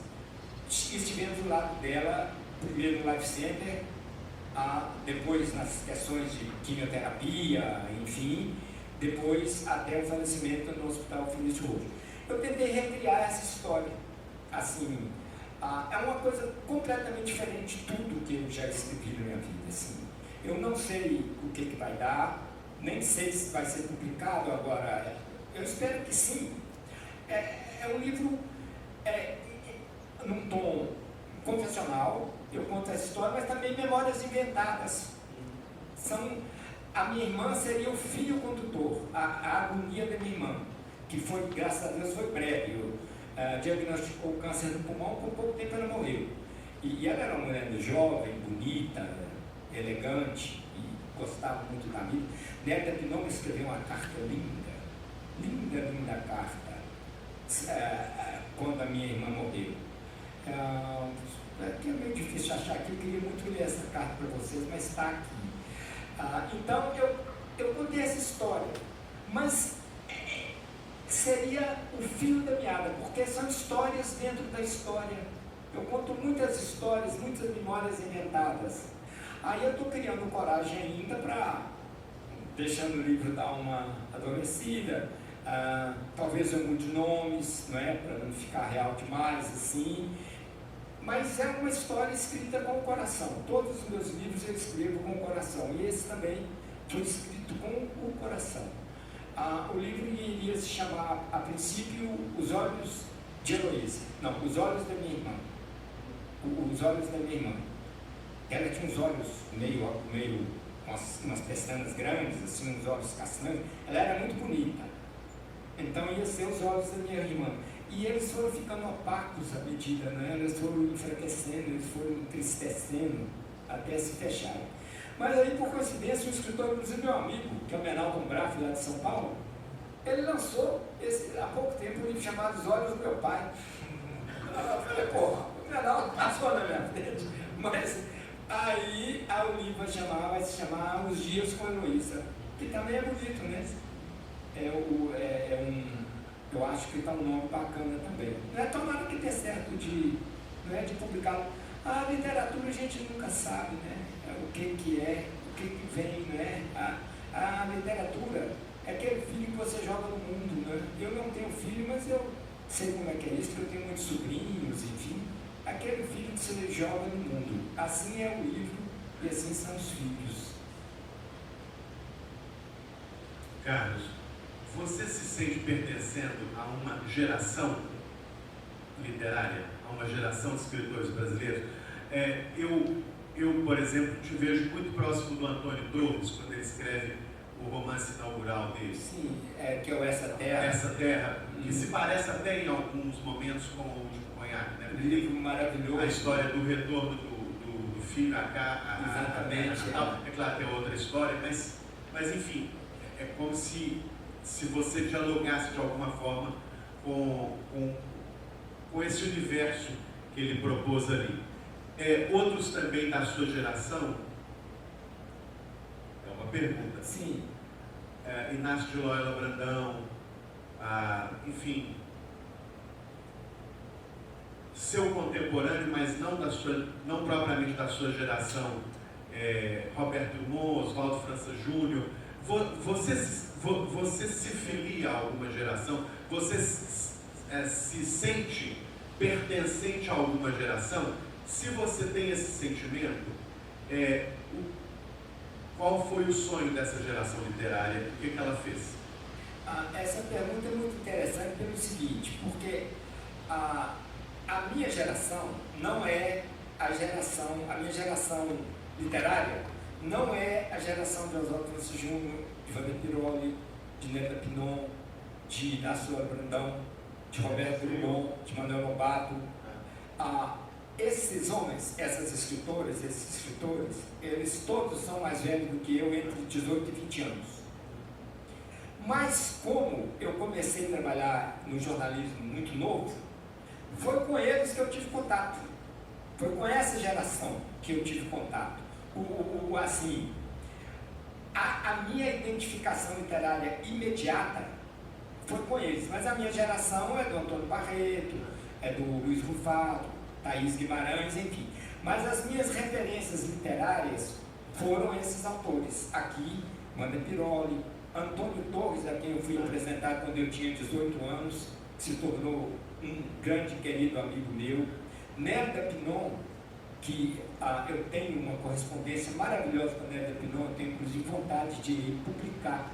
estivemos do lado dela, primeiro no Life Center, depois nas questões de quimioterapia, enfim, depois até o falecimento no Hospital Felício Roxo. Eu tentei recriar essa história, assim, É uma coisa completamente diferente de tudo que eu já escrevi na minha vida. Assim. Eu não sei o que vai dar, nem sei se vai ser publicado agora. Eu espero que sim. É um livro num tom confessional, eu conto a história, mas também memórias inventadas. A minha irmã seria o filho condutor, a agonia da minha irmã, que foi, graças a Deus, foi breve. Diagnosticou o câncer do pulmão, com pouco tempo ela morreu. E ela era uma mulher jovem, bonita, elegante, e gostava muito da vida. Neta Pinot escreveu uma carta linda, linda carta, quando a minha irmã morreu. É meio difícil achar aqui, eu queria muito ler essa carta para vocês, mas está aqui. Então, eu contei essa história, mas seria o fio da meada, porque são histórias dentro da história. Eu conto muitas histórias, muitas memórias inventadas. Aí eu estou criando coragem ainda para, deixando o livro dar uma adormecida, talvez eu mude nomes, não é? Para não ficar real demais, assim. Mas é uma história escrita com o coração. Todos os meus livros eu escrevo com o coração. E esse também foi escrito com o coração. O livro iria se chamar, a princípio, Os Olhos de Heloísa. Não, Os Olhos da Minha Irmã. Os Olhos da Minha Irmã. Ela tinha uns olhos meio umas pestanas grandes, assim, uns olhos castanhos. Ela era muito bonita. Então ia ser Os Olhos da Minha Irmã. E eles foram ficando opacos à medida, né? Eles foram enfraquecendo, eles foram entristecendo até se fecharem. Mas aí, por coincidência, um escritor, inclusive meu amigo, que é o Menaldo Umbraff, lá de São Paulo, ele lançou há pouco tempo um livro chamado Os Olhos do Meu Pai. Eu falei, porra, o Menaldo passou na minha frente. Mas aí o livro vai se chamar Os Dias com Heloísa, que também é bonito, né? Eu acho que está um nome bacana também. Tomara que dê certo de publicar. A literatura a gente nunca sabe, né? O que é, o que vem, né? A literatura é aquele filho que você joga no mundo, né? Eu não tenho filho, mas eu sei como é que é isso, porque eu tenho muitos sobrinhos, enfim. Aquele filho que você joga no mundo. Assim é o livro e assim são os filhos. Carlos, você se sente pertencendo a uma geração literária, a uma geração de escritores brasileiros? Eu, por exemplo, te vejo muito próximo do Antônio Torres, quando ele escreve o romance inaugural dele. Sim, que é o Essa Terra. Essa Terra, que se parece até em alguns momentos com o Último Conhaque, né? Um livro maravilhoso. A história do retorno do filho a cá, exatamente. É claro que é outra história, mas enfim, é como se você dialogasse de alguma forma com esse universo que ele propôs ali. Outros também da sua geração? É uma pergunta. Sim. Inácio de Loyola Brandão, enfim, seu contemporâneo, mas não propriamente da sua geração, Roberto Drummond, Oswaldo França Júnior. Você se filia a alguma geração? Você se sente pertencente a alguma geração? Se você tem esse sentimento, qual foi o sonho dessa geração literária? O que ela fez? Essa pergunta é muito interessante pelo seguinte, porque a minha geração não é a minha geração literária não é a geração de Oswaldo França Júnior, de Wander Piroli, de Neta Pinot, de Inácio Brandão, de Roberto Drummond, de Manuel Lobato. Esses homens, essas escritoras, esses escritores, eles todos são mais velhos do que eu, entre 18 e 20 anos. Mas como eu comecei a trabalhar no jornalismo muito novo, foi com eles que eu tive contato. Foi com essa geração que eu tive contato. A minha identificação literária imediata foi com eles, mas a minha geração é do Antônio Barreto, é do Luiz Rufato, Thaís Guimarães, enfim. Mas as minhas referências literárias foram esses autores. Aqui, Wander Piroli, Antônio Torres, a quem eu fui apresentar quando eu tinha 18 anos, se tornou um grande querido amigo meu. Nélida Pinon, que eu tenho uma correspondência maravilhosa com a Nélida Pinon, eu tenho inclusive vontade de publicar.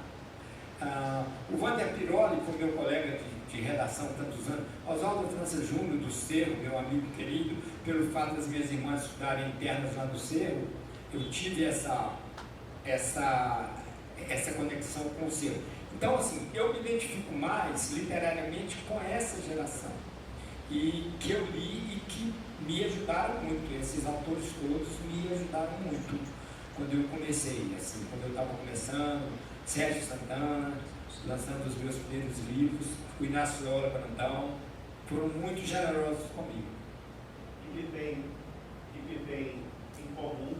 O Wander Piroli, foi meu colega de redação há tantos anos, Oswaldo França Júnior do Cerro, meu amigo querido, pelo fato das minhas irmãs estudarem internas lá no Cerro, eu tive essa conexão com o Cerro. Então, assim, eu me identifico mais literariamente com essa geração, e que eu li e que me ajudaram muito. Esses autores todos me ajudaram muito quando eu comecei, assim, quando eu estava começando. Sérgio Santana, lançando os meus primeiros livros, o Inácio Lola Brandão, foram muito generosos comigo. E que tem em comum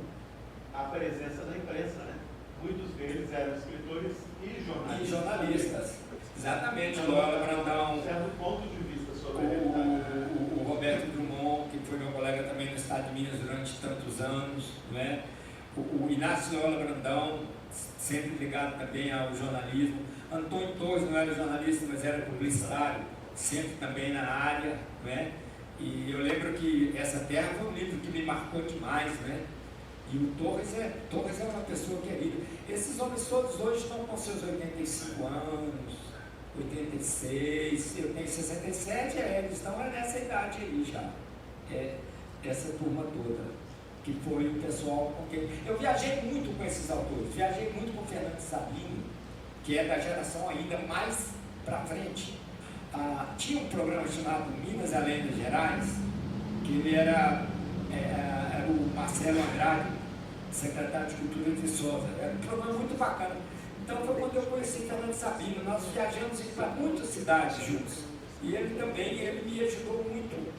a presença da imprensa, né? Muitos deles eram escritores e jornalistas. E jornalistas, exatamente. Lola Brandão, certo ponto de vista sobre o Roberto Drummond, que foi meu colega também no Estado de Minas durante tantos anos, né? O Inácio Lola Brandão, sempre ligado também ao jornalismo. Antônio Torres não era jornalista, mas era publicitário, sempre também na área, né? E eu lembro que Essa Terra foi um livro que me marcou demais, né? E o Torres é uma pessoa querida. Esses homens todos hoje estão com seus 85 anos, 86, eu tenho 67, eles estão nessa idade aí já. Essa turma toda, que foi o pessoal com quem... Eu viajei muito com esses autores, viajei muito com o Fernando Sabino, que é da geração ainda mais para frente. Tinha um programa chamado Minas Além das Gerais, que ele era o Marcelo Andrade, secretário de Cultura de Viçosa. Era um programa muito bacana. Então foi quando eu conheci Fernando Sabino. Nós viajamos para muitas cidades juntos. E ele também, ele me ajudou muito.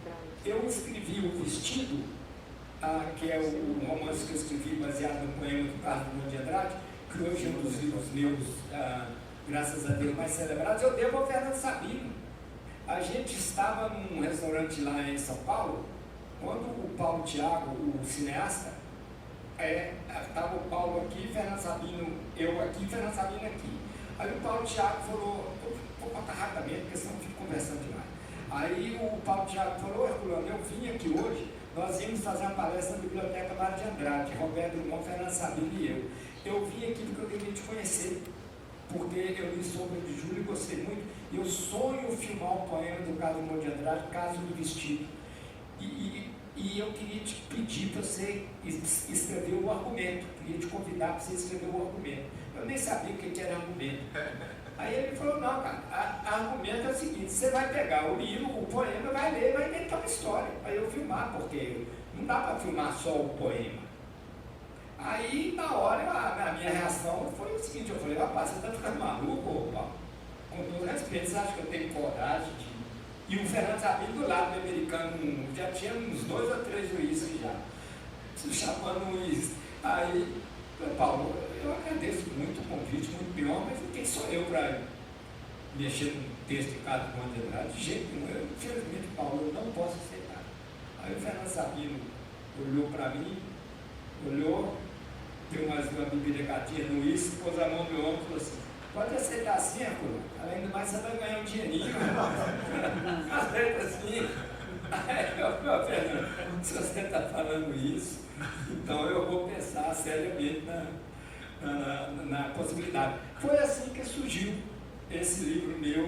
Eu escrevi O Vestido, que é o romance que eu escrevi baseado no poema do Carlos Drummond de Andrade, que hoje é um dos livros meus, graças a Deus, mais celebrados. Eu devo ao Fernando Sabino. A gente estava num restaurante lá em São Paulo, quando o Paulo Thiago, o cineasta, estava o Paulo aqui, Fernando Sabino, eu aqui, Fernando Sabino aqui. Aí o Paulo Thiago falou, vou contar rapidamente, porque senão eu fico conversando demais. Aí o Paulo Thiago falou, Herculano, eu vim aqui hoje, nós íamos fazer uma palestra na Biblioteca Mário de Andrade, Roberto Drummond, Fernando Sabino e eu. Eu vim aqui porque eu queria te conhecer, porque eu li Sombra de Julho e gostei muito. E eu sonho filmar um poema do Carlos Drummond de Andrade, Caso do Vestido. E eu queria te pedir para você escrever o argumento, queria te convidar para você escrever o argumento. Eu nem sabia o que era argumento. Aí ele falou, não, cara, argumento é o seguinte, você vai pegar o livro, o poema, vai ler, vai inventar uma história, para eu filmar, porque não dá para filmar só o poema. Aí, na hora, a minha reação foi o seguinte, eu falei, rapaz, você está ficando maluco, Paulo? Com todo respeito, você acha que eu tenho coragem de... E o Fernando Sabino do lado do americano, já tinha uns 2 ou 3 juízes já, chamando o juiz. Aí, Paulo, eu agradeço muito o convite, muito pior, mas quem sou eu para mexer no texto de Carlos Drummond de Andrade? De jeito nenhum, infelizmente, Paulo, eu não posso aceitar. Aí o Fernando Sabino olhou para mim, olhou, deu uma bibiricatinha no uísque, pôs a mão no meu ombro e falou assim, pode aceitar assim, Herculano, ainda mais você vai ganhar um dinheirinho. Aceita assim. Aí eu falei, Fernando, se você está falando isso, então eu vou pensar seriamente na possibilidade. Foi assim que surgiu esse livro meu,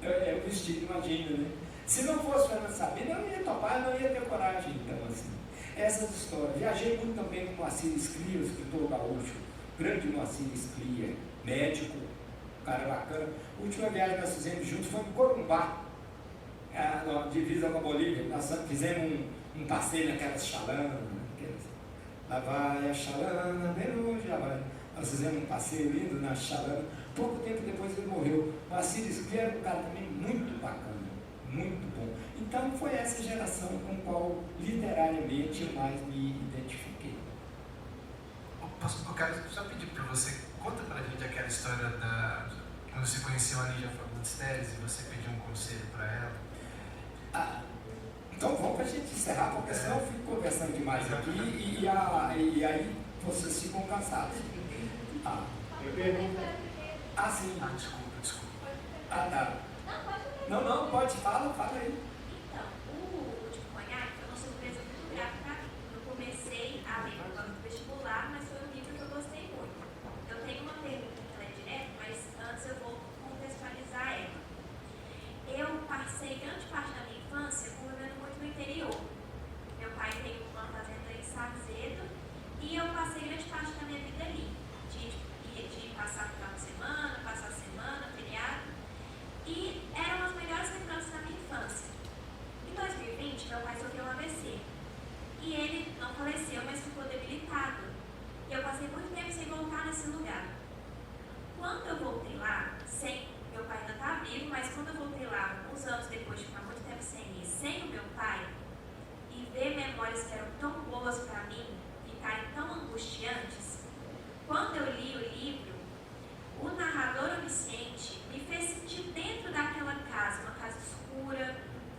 O Vestido, imagina, né? Se não fosse Fernando Sabino, eu não ia topar, eu não ia ter coragem, então, assim. Essas histórias. Viajei muito também com o Moacir Sclia, o escritor gaúcho, grande Moacir Sclia, médico, cara bacana. A última viagem que nós fizemos juntos foi em Corumbá, na divisa com a Bolívia. Nós fizemos um passeio naquelas chalanas, lá vai a chalana, bem longe, lá vai. Nós fizemos um passeio lindo na chalana. Pouco tempo depois ele morreu. O Moacir Sclia era um cara também muito bacana, muito bom. Então foi essa geração com a qual literariamente eu mais me identifiquei. Eu quero só pedir para você, conta para a gente aquela história quando você conheceu a Lígia Fagundes Telles e você pediu um conselho para ela. Então vamos para a gente encerrar, porque senão eu fico conversando demais aqui e aí vocês ficam cansados. Eu pergunto. Sim. Desculpa. Tá. Não, pode, fala aí. Então, o de Conhaque nesse lugar. Quando eu voltei lá, meu pai ainda estava vivo, mas quando eu voltei lá, alguns anos depois de ficar muito tempo sem ir, sem o meu pai, e ver memórias que eram tão boas para mim, ficarem tão angustiantes, quando eu li o livro, o narrador onisciente me fez sentir dentro daquela casa, uma casa escura,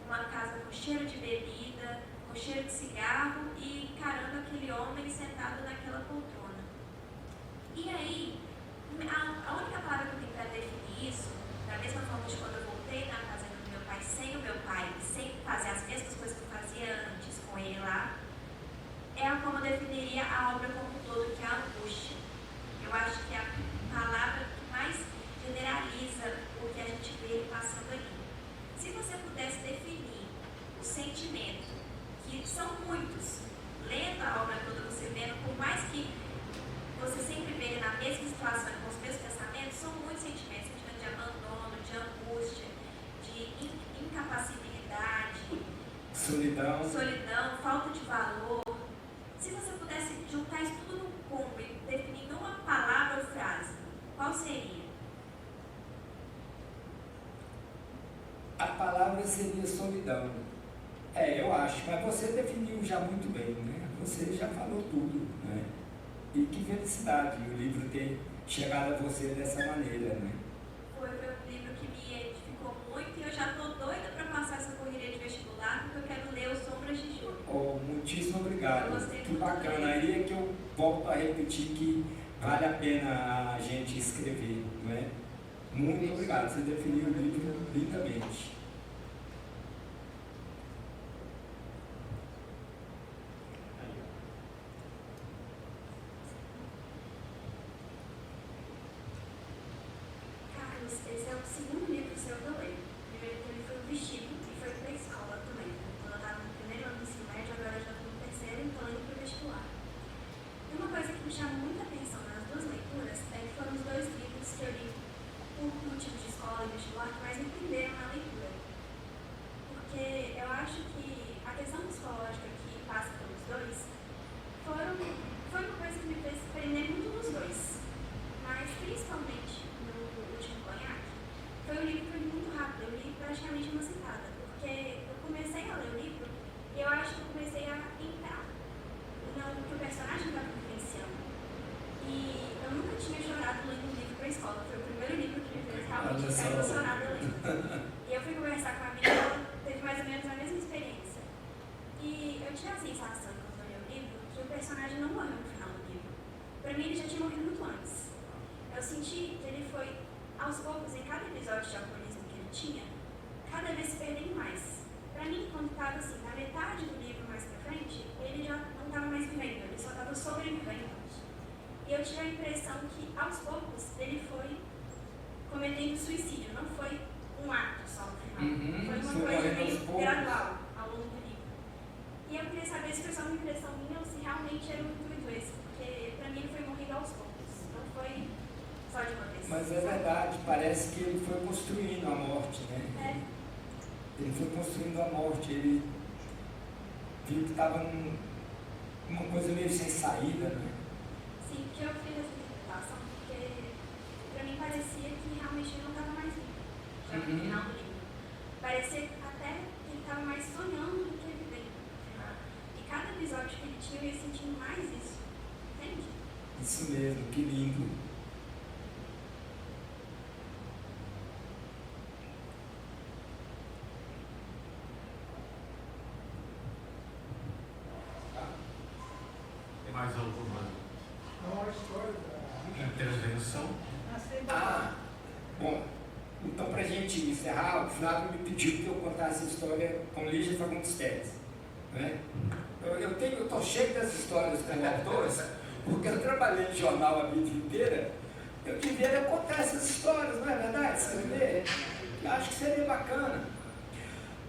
uma casa com cheiro de bebida, com cheiro de cigarro e encarando aquele homem sentado naquela poltrona. E aí, a única palavra que eu tenho para definir isso, da mesma forma de quando eu voltei na casa do meu pai, sem o meu pai, sem fazer as mesmas coisas que eu fazia antes com ele lá, é como eu definiria a obra como um todo, que é a angústia. Eu acho que é a palavra que mais generaliza o que a gente vê ele passando ali. Se você pudesse definir o sentimento, que são muitos, lendo a obra toda, você vendo, por mais que você sempre vê ele na mesma situação, com os mesmos pensamentos, são muitos sentimentos, sentimento de abandono, de angústia, de incapacidade, solidão, falta de valor. Se você pudesse juntar isso tudo num combo e definir numa palavra ou frase, qual seria? A palavra seria solidão. Eu acho, mas você definiu já muito bem, né? Você já falou tudo, né? E que felicidade o livro ter chegado a você dessa maneira, né? Foi um livro que me edificou muito e eu já estou doida para passar essa correria de vestibular, porque eu quero ler Os Sombras de Junho. Muitíssimo obrigado. Que bacana. Aí é que eu volto a repetir que vale a pena a gente escrever, não é? Muito obrigado. Você definiu o livro lindamente. Esse é o segundo livro seu que eu leio. O primeiro livro foi O Vestido e foi para a escola também. Quando eu estava no primeiro ano do ensino médio, agora eu já estou no terceiro e estou indo para o vestibular. E uma coisa que me chamou muita atenção nas duas leituras é que foram os dois livros que eu li por motivo de escola e vestibular que mais me prenderam na leitura. Porque eu acho que a questão psicológica que passa pelos dois foi uma coisa que me fez prender muito nos dois. Mas principalmente no último Conhaque, foi um livro que eu li muito rápido, eu li praticamente uma sentada, porque eu comecei a ler o livro e eu acho que eu comecei a entrar no que o personagem estava vivenciando. E eu nunca tinha chorado lendo um livro para a escola, foi o primeiro livro que me fez realmente ficar emocionada lendo. E eu fui conversar com a amiga, ela teve mais ou menos a mesma experiência. E eu tinha a sensação, quando eu li o livro, que o personagem não morreu no final do livro. Para mim, ele já tinha morrido muito antes. Eu senti que ele foi, aos poucos, em cada episódio de alcoolismo que ele tinha, cada vez se perdendo mais. Para mim, quando estava assim, na metade do livro mais pra frente, ele já não estava mais vivendo, ele só estava sobrevivendo. E eu tive a impressão que, aos poucos, ele foi cometendo suicídio, não foi um ato só no final. Foi uma coisa meio gradual ao longo do livro. E eu queria saber se foi só uma impressão minha ou se realmente era um intuito esse, porque para mim ele foi morrendo aos poucos, não foi só de uma vez. Mas é verdade, parece que ele foi construindo a morte, né? Ele foi construindo a morte, ele viu que estava numa coisa meio sem saída, né? Sim, que eu fiz essa interpretação, porque para mim parecia que realmente ele não estava mais vivo, já no final do livro. Parecia até que ele estava mais sonhando do que vivendo. E cada episódio que ele tinha, eu ia sentindo mais isso, entende? Isso mesmo, que lindo. Tem mais alguma intervenção? Bom, então para a gente encerrar, o Flávio me pediu que eu contasse a história com Lígia Fagundes Telles, né? Eu estou cheio das histórias com autores, porque eu trabalhei em jornal a vida inteira, eu devia contar essas histórias, não é verdade? Escrever, eu acho que seria bacana.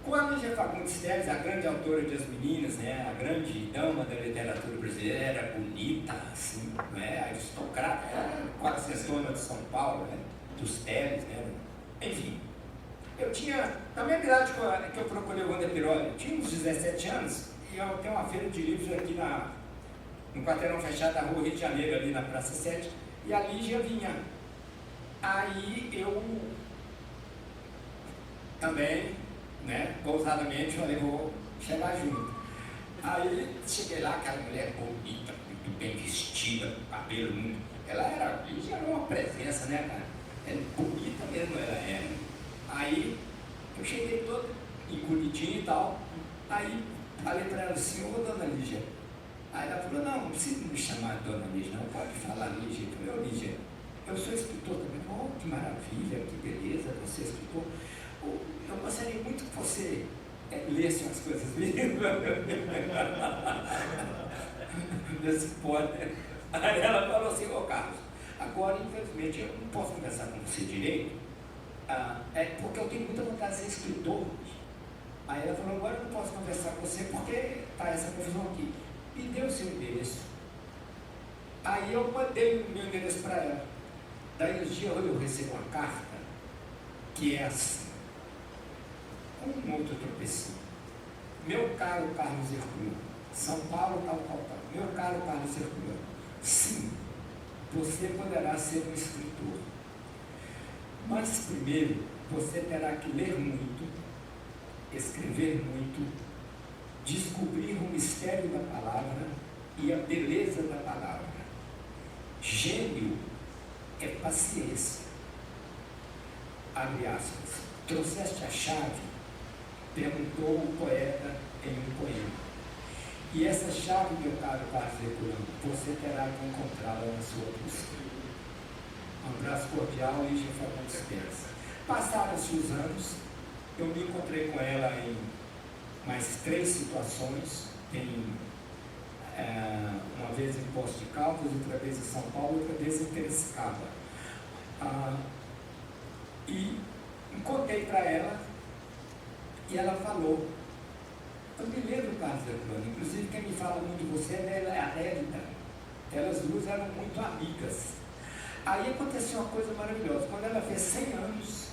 Com a Lígia Fagundes Telles, a grande autora de As Meninas, né? A grande dama da literatura brasileira, era bonita, assim, né? Aristocrata, era quatrocentona de São Paulo, né? Dos Telles, né? Enfim, eu tinha, na minha idade que eu procurei o Wander Piroli, eu tinha uns 17 anos, e eu tenho uma feira de livros aqui no quarteirão fechado da Rua Rio de Janeiro, ali na Praça 7, E a Lígia vinha. Aí eu também, né, ousadamente, falei, vou chegar junto. Aí cheguei lá, aquela mulher bonita, muito bem vestida, cabelo muito. Ela era uma presença, né, cara? Ela é bonita mesmo, ela era. Aí eu cheguei todo encolhidinho e tal. Aí falei para ela assim, ô dona Lígia. Aí ela falou, não precisa me chamar de dona Lígia, não, pode falar Lígia. Eu falei, ô Lígia, eu sou escritor também. Oh, que maravilha, que beleza, você é escritor. Eu gostaria muito que você lesse umas coisas minhas. Desse pode. Aí ela falou assim, ô Carlos, agora infelizmente eu não posso conversar com você direito, porque eu tenho muita vontade de ser escritor. Aí ela falou, agora eu não posso conversar com você porque está essa confusão aqui. E deu o seu endereço. Aí eu mandei o meu endereço para ela. Daí uns dias eu recebo uma carta que é assim, um outro tropecinho. Meu caro Carlos Herculano, São Paulo, tal. Meu caro Carlos Herculano, sim, você poderá ser um escritor. Mas primeiro você terá que ler muito, escrever muito, descobrir o mistério da palavra e a beleza da palavra. Gênio é paciência. Abre aspas. Trouxeste a chave? Perguntou o poeta em um poema. E essa chave, meu caro Carlos Herculano, você terá que encontrá-la na sua busca. Um abraço cordial, Lígia Fagundes Pérez. Passaram-se os anos, eu me encontrei com ela em mais 3 situações. Tem uma vez em Poços de Caldas, outra vez em São Paulo, outra vez em Piracicaba. E contei para ela, e ela falou, eu me lembro, Carlos Herculano, inclusive quem me fala muito de você é a Hélida. Elas duas eram muito amigas. Aí aconteceu uma coisa maravilhosa. Quando ela fez 100 anos,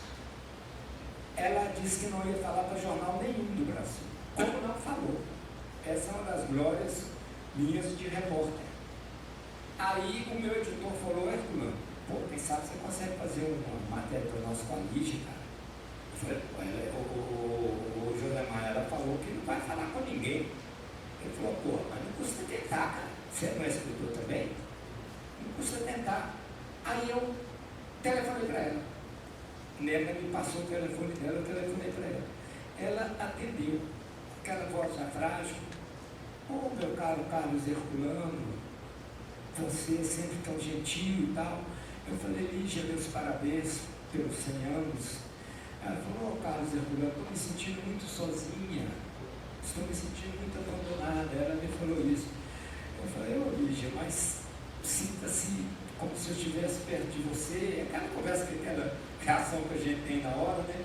ela disse que não ia falar para jornal nenhum do Brasil. Como não falou. Essa é uma das glórias minhas de repórter. Aí o meu editor falou, Herculano, pô, quem sabe você consegue fazer uma matéria para nós com a Lígia, cara. Eu falei, o José Maia, ela falou que não vai falar com ninguém. Ele falou, pô, mas não custa tentar, cara. Você não é escritor também? Não custa tentar. Aí eu telefonei para ela. Nela me passou o telefone dela, eu telefonei para ela. Ela atendeu, aquela voz já frágil. Ô, meu caro Carlos Herculano, você é sempre tão gentil e tal. Eu falei, Lígia, meus parabéns pelos 100 anos. Ela falou, ô Carlos Herculano, estou me sentindo muito sozinha, estou me sentindo muito abandonada. Ela me falou isso. Eu falei, ô Lígia, mas sinta-se como se eu estivesse perto de você. Aquela conversa, aquela reação que a gente tem na hora, né?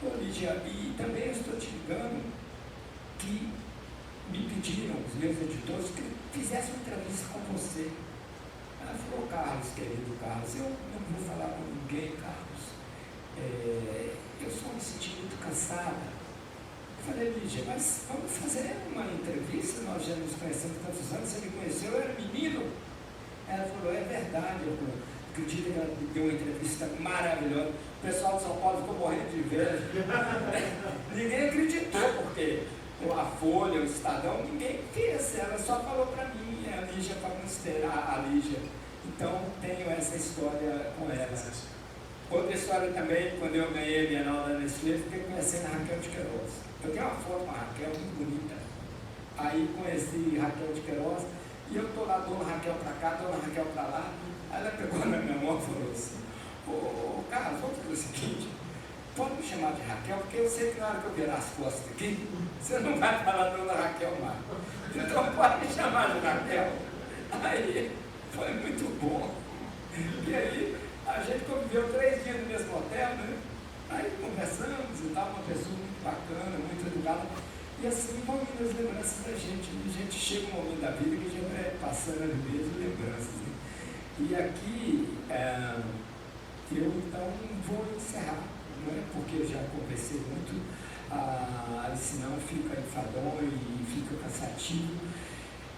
Ô Lígia, e também eu estou te ligando que me pediram, os meus editores, que fizesse uma entrevista com você. Ela falou, Carlos, querido Carlos, eu não vou falar com ninguém, Carlos. Eu só me senti muito cansada. Eu falei, Lígia, mas vamos fazer uma entrevista, nós já nos conhecemos há tantos anos, você me conheceu, eu era menino. Ela falou, é verdade, eu acredito que ela deu uma entrevista maravilhosa. O pessoal de São Paulo ficou morrendo de inveja. Ninguém acreditou, porque a Folha, o Estadão, ninguém fez, ela só falou para mim, a Lígia Fagundes, a Lígia. Então, tenho essa história com ela. Outra história também, quando eu ganhei a Bienal da Nestlé, fiquei conhecendo a Raquel de Queiroz. Eu tenho uma foto com a Raquel muito bonita. Aí conheci Raquel de Queiroz, e eu estou lá, dona Raquel para cá, dona Raquel para lá. Aí ela pegou na minha mão e falou assim, ô Carlos, vamos fazer o seguinte, pode me chamar de Raquel, porque eu sei que na hora que eu virar as costas aqui, você não vai falar dona Raquel mais. Então pode me chamar de Raquel. Aí foi muito bom. E aí a gente conviveu 3 dias no mesmo hotel, né? Aí conversamos e tal, uma pessoa muito bacana, muito educada. E assim vão vindo as lembranças da gente. A gente chega um momento da vida que a gente vai passando ali mesmo lembranças. Né? E aqui eu então vou encerrar, não é? Porque eu já conversei muito, senão fica enfadonho e fica cansativo.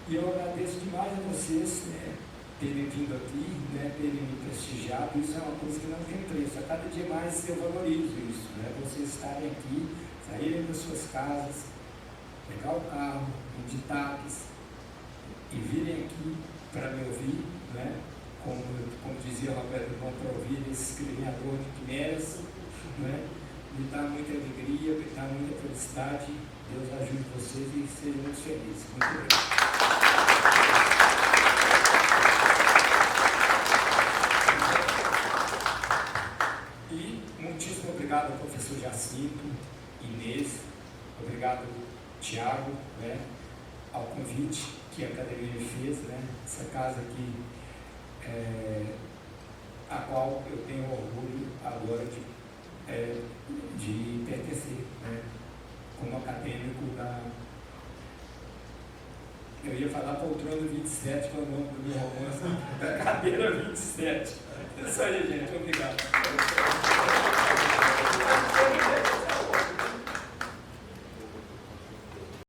E eu agradeço demais a vocês, né? terem vindo aqui, né, terem me prestigiado. Isso é uma coisa que não tem preço. A cada dia mais eu valorizo isso, né? Vocês estarem aqui, saírem das suas casas, pegar o carro, ir de táxi e virem aqui para me ouvir, né? Como dizia Roberto Bom, para ouvir esse criador de quimeras, né? Me dá muita alegria, me dá muita felicidade. Deus ajude vocês e sejam muito felizes. Muito obrigado. E muitíssimo obrigado ao professor Jacinto, Inês, obrigado Tiago, né, ao convite que a academia me fez, né, essa casa aqui, a qual eu tenho orgulho agora de pertencer, né, como acadêmico da... Eu ia falar poltrona 27, que é o nome do meu romance, da cadeira 27. Isso aí, gente. Obrigado.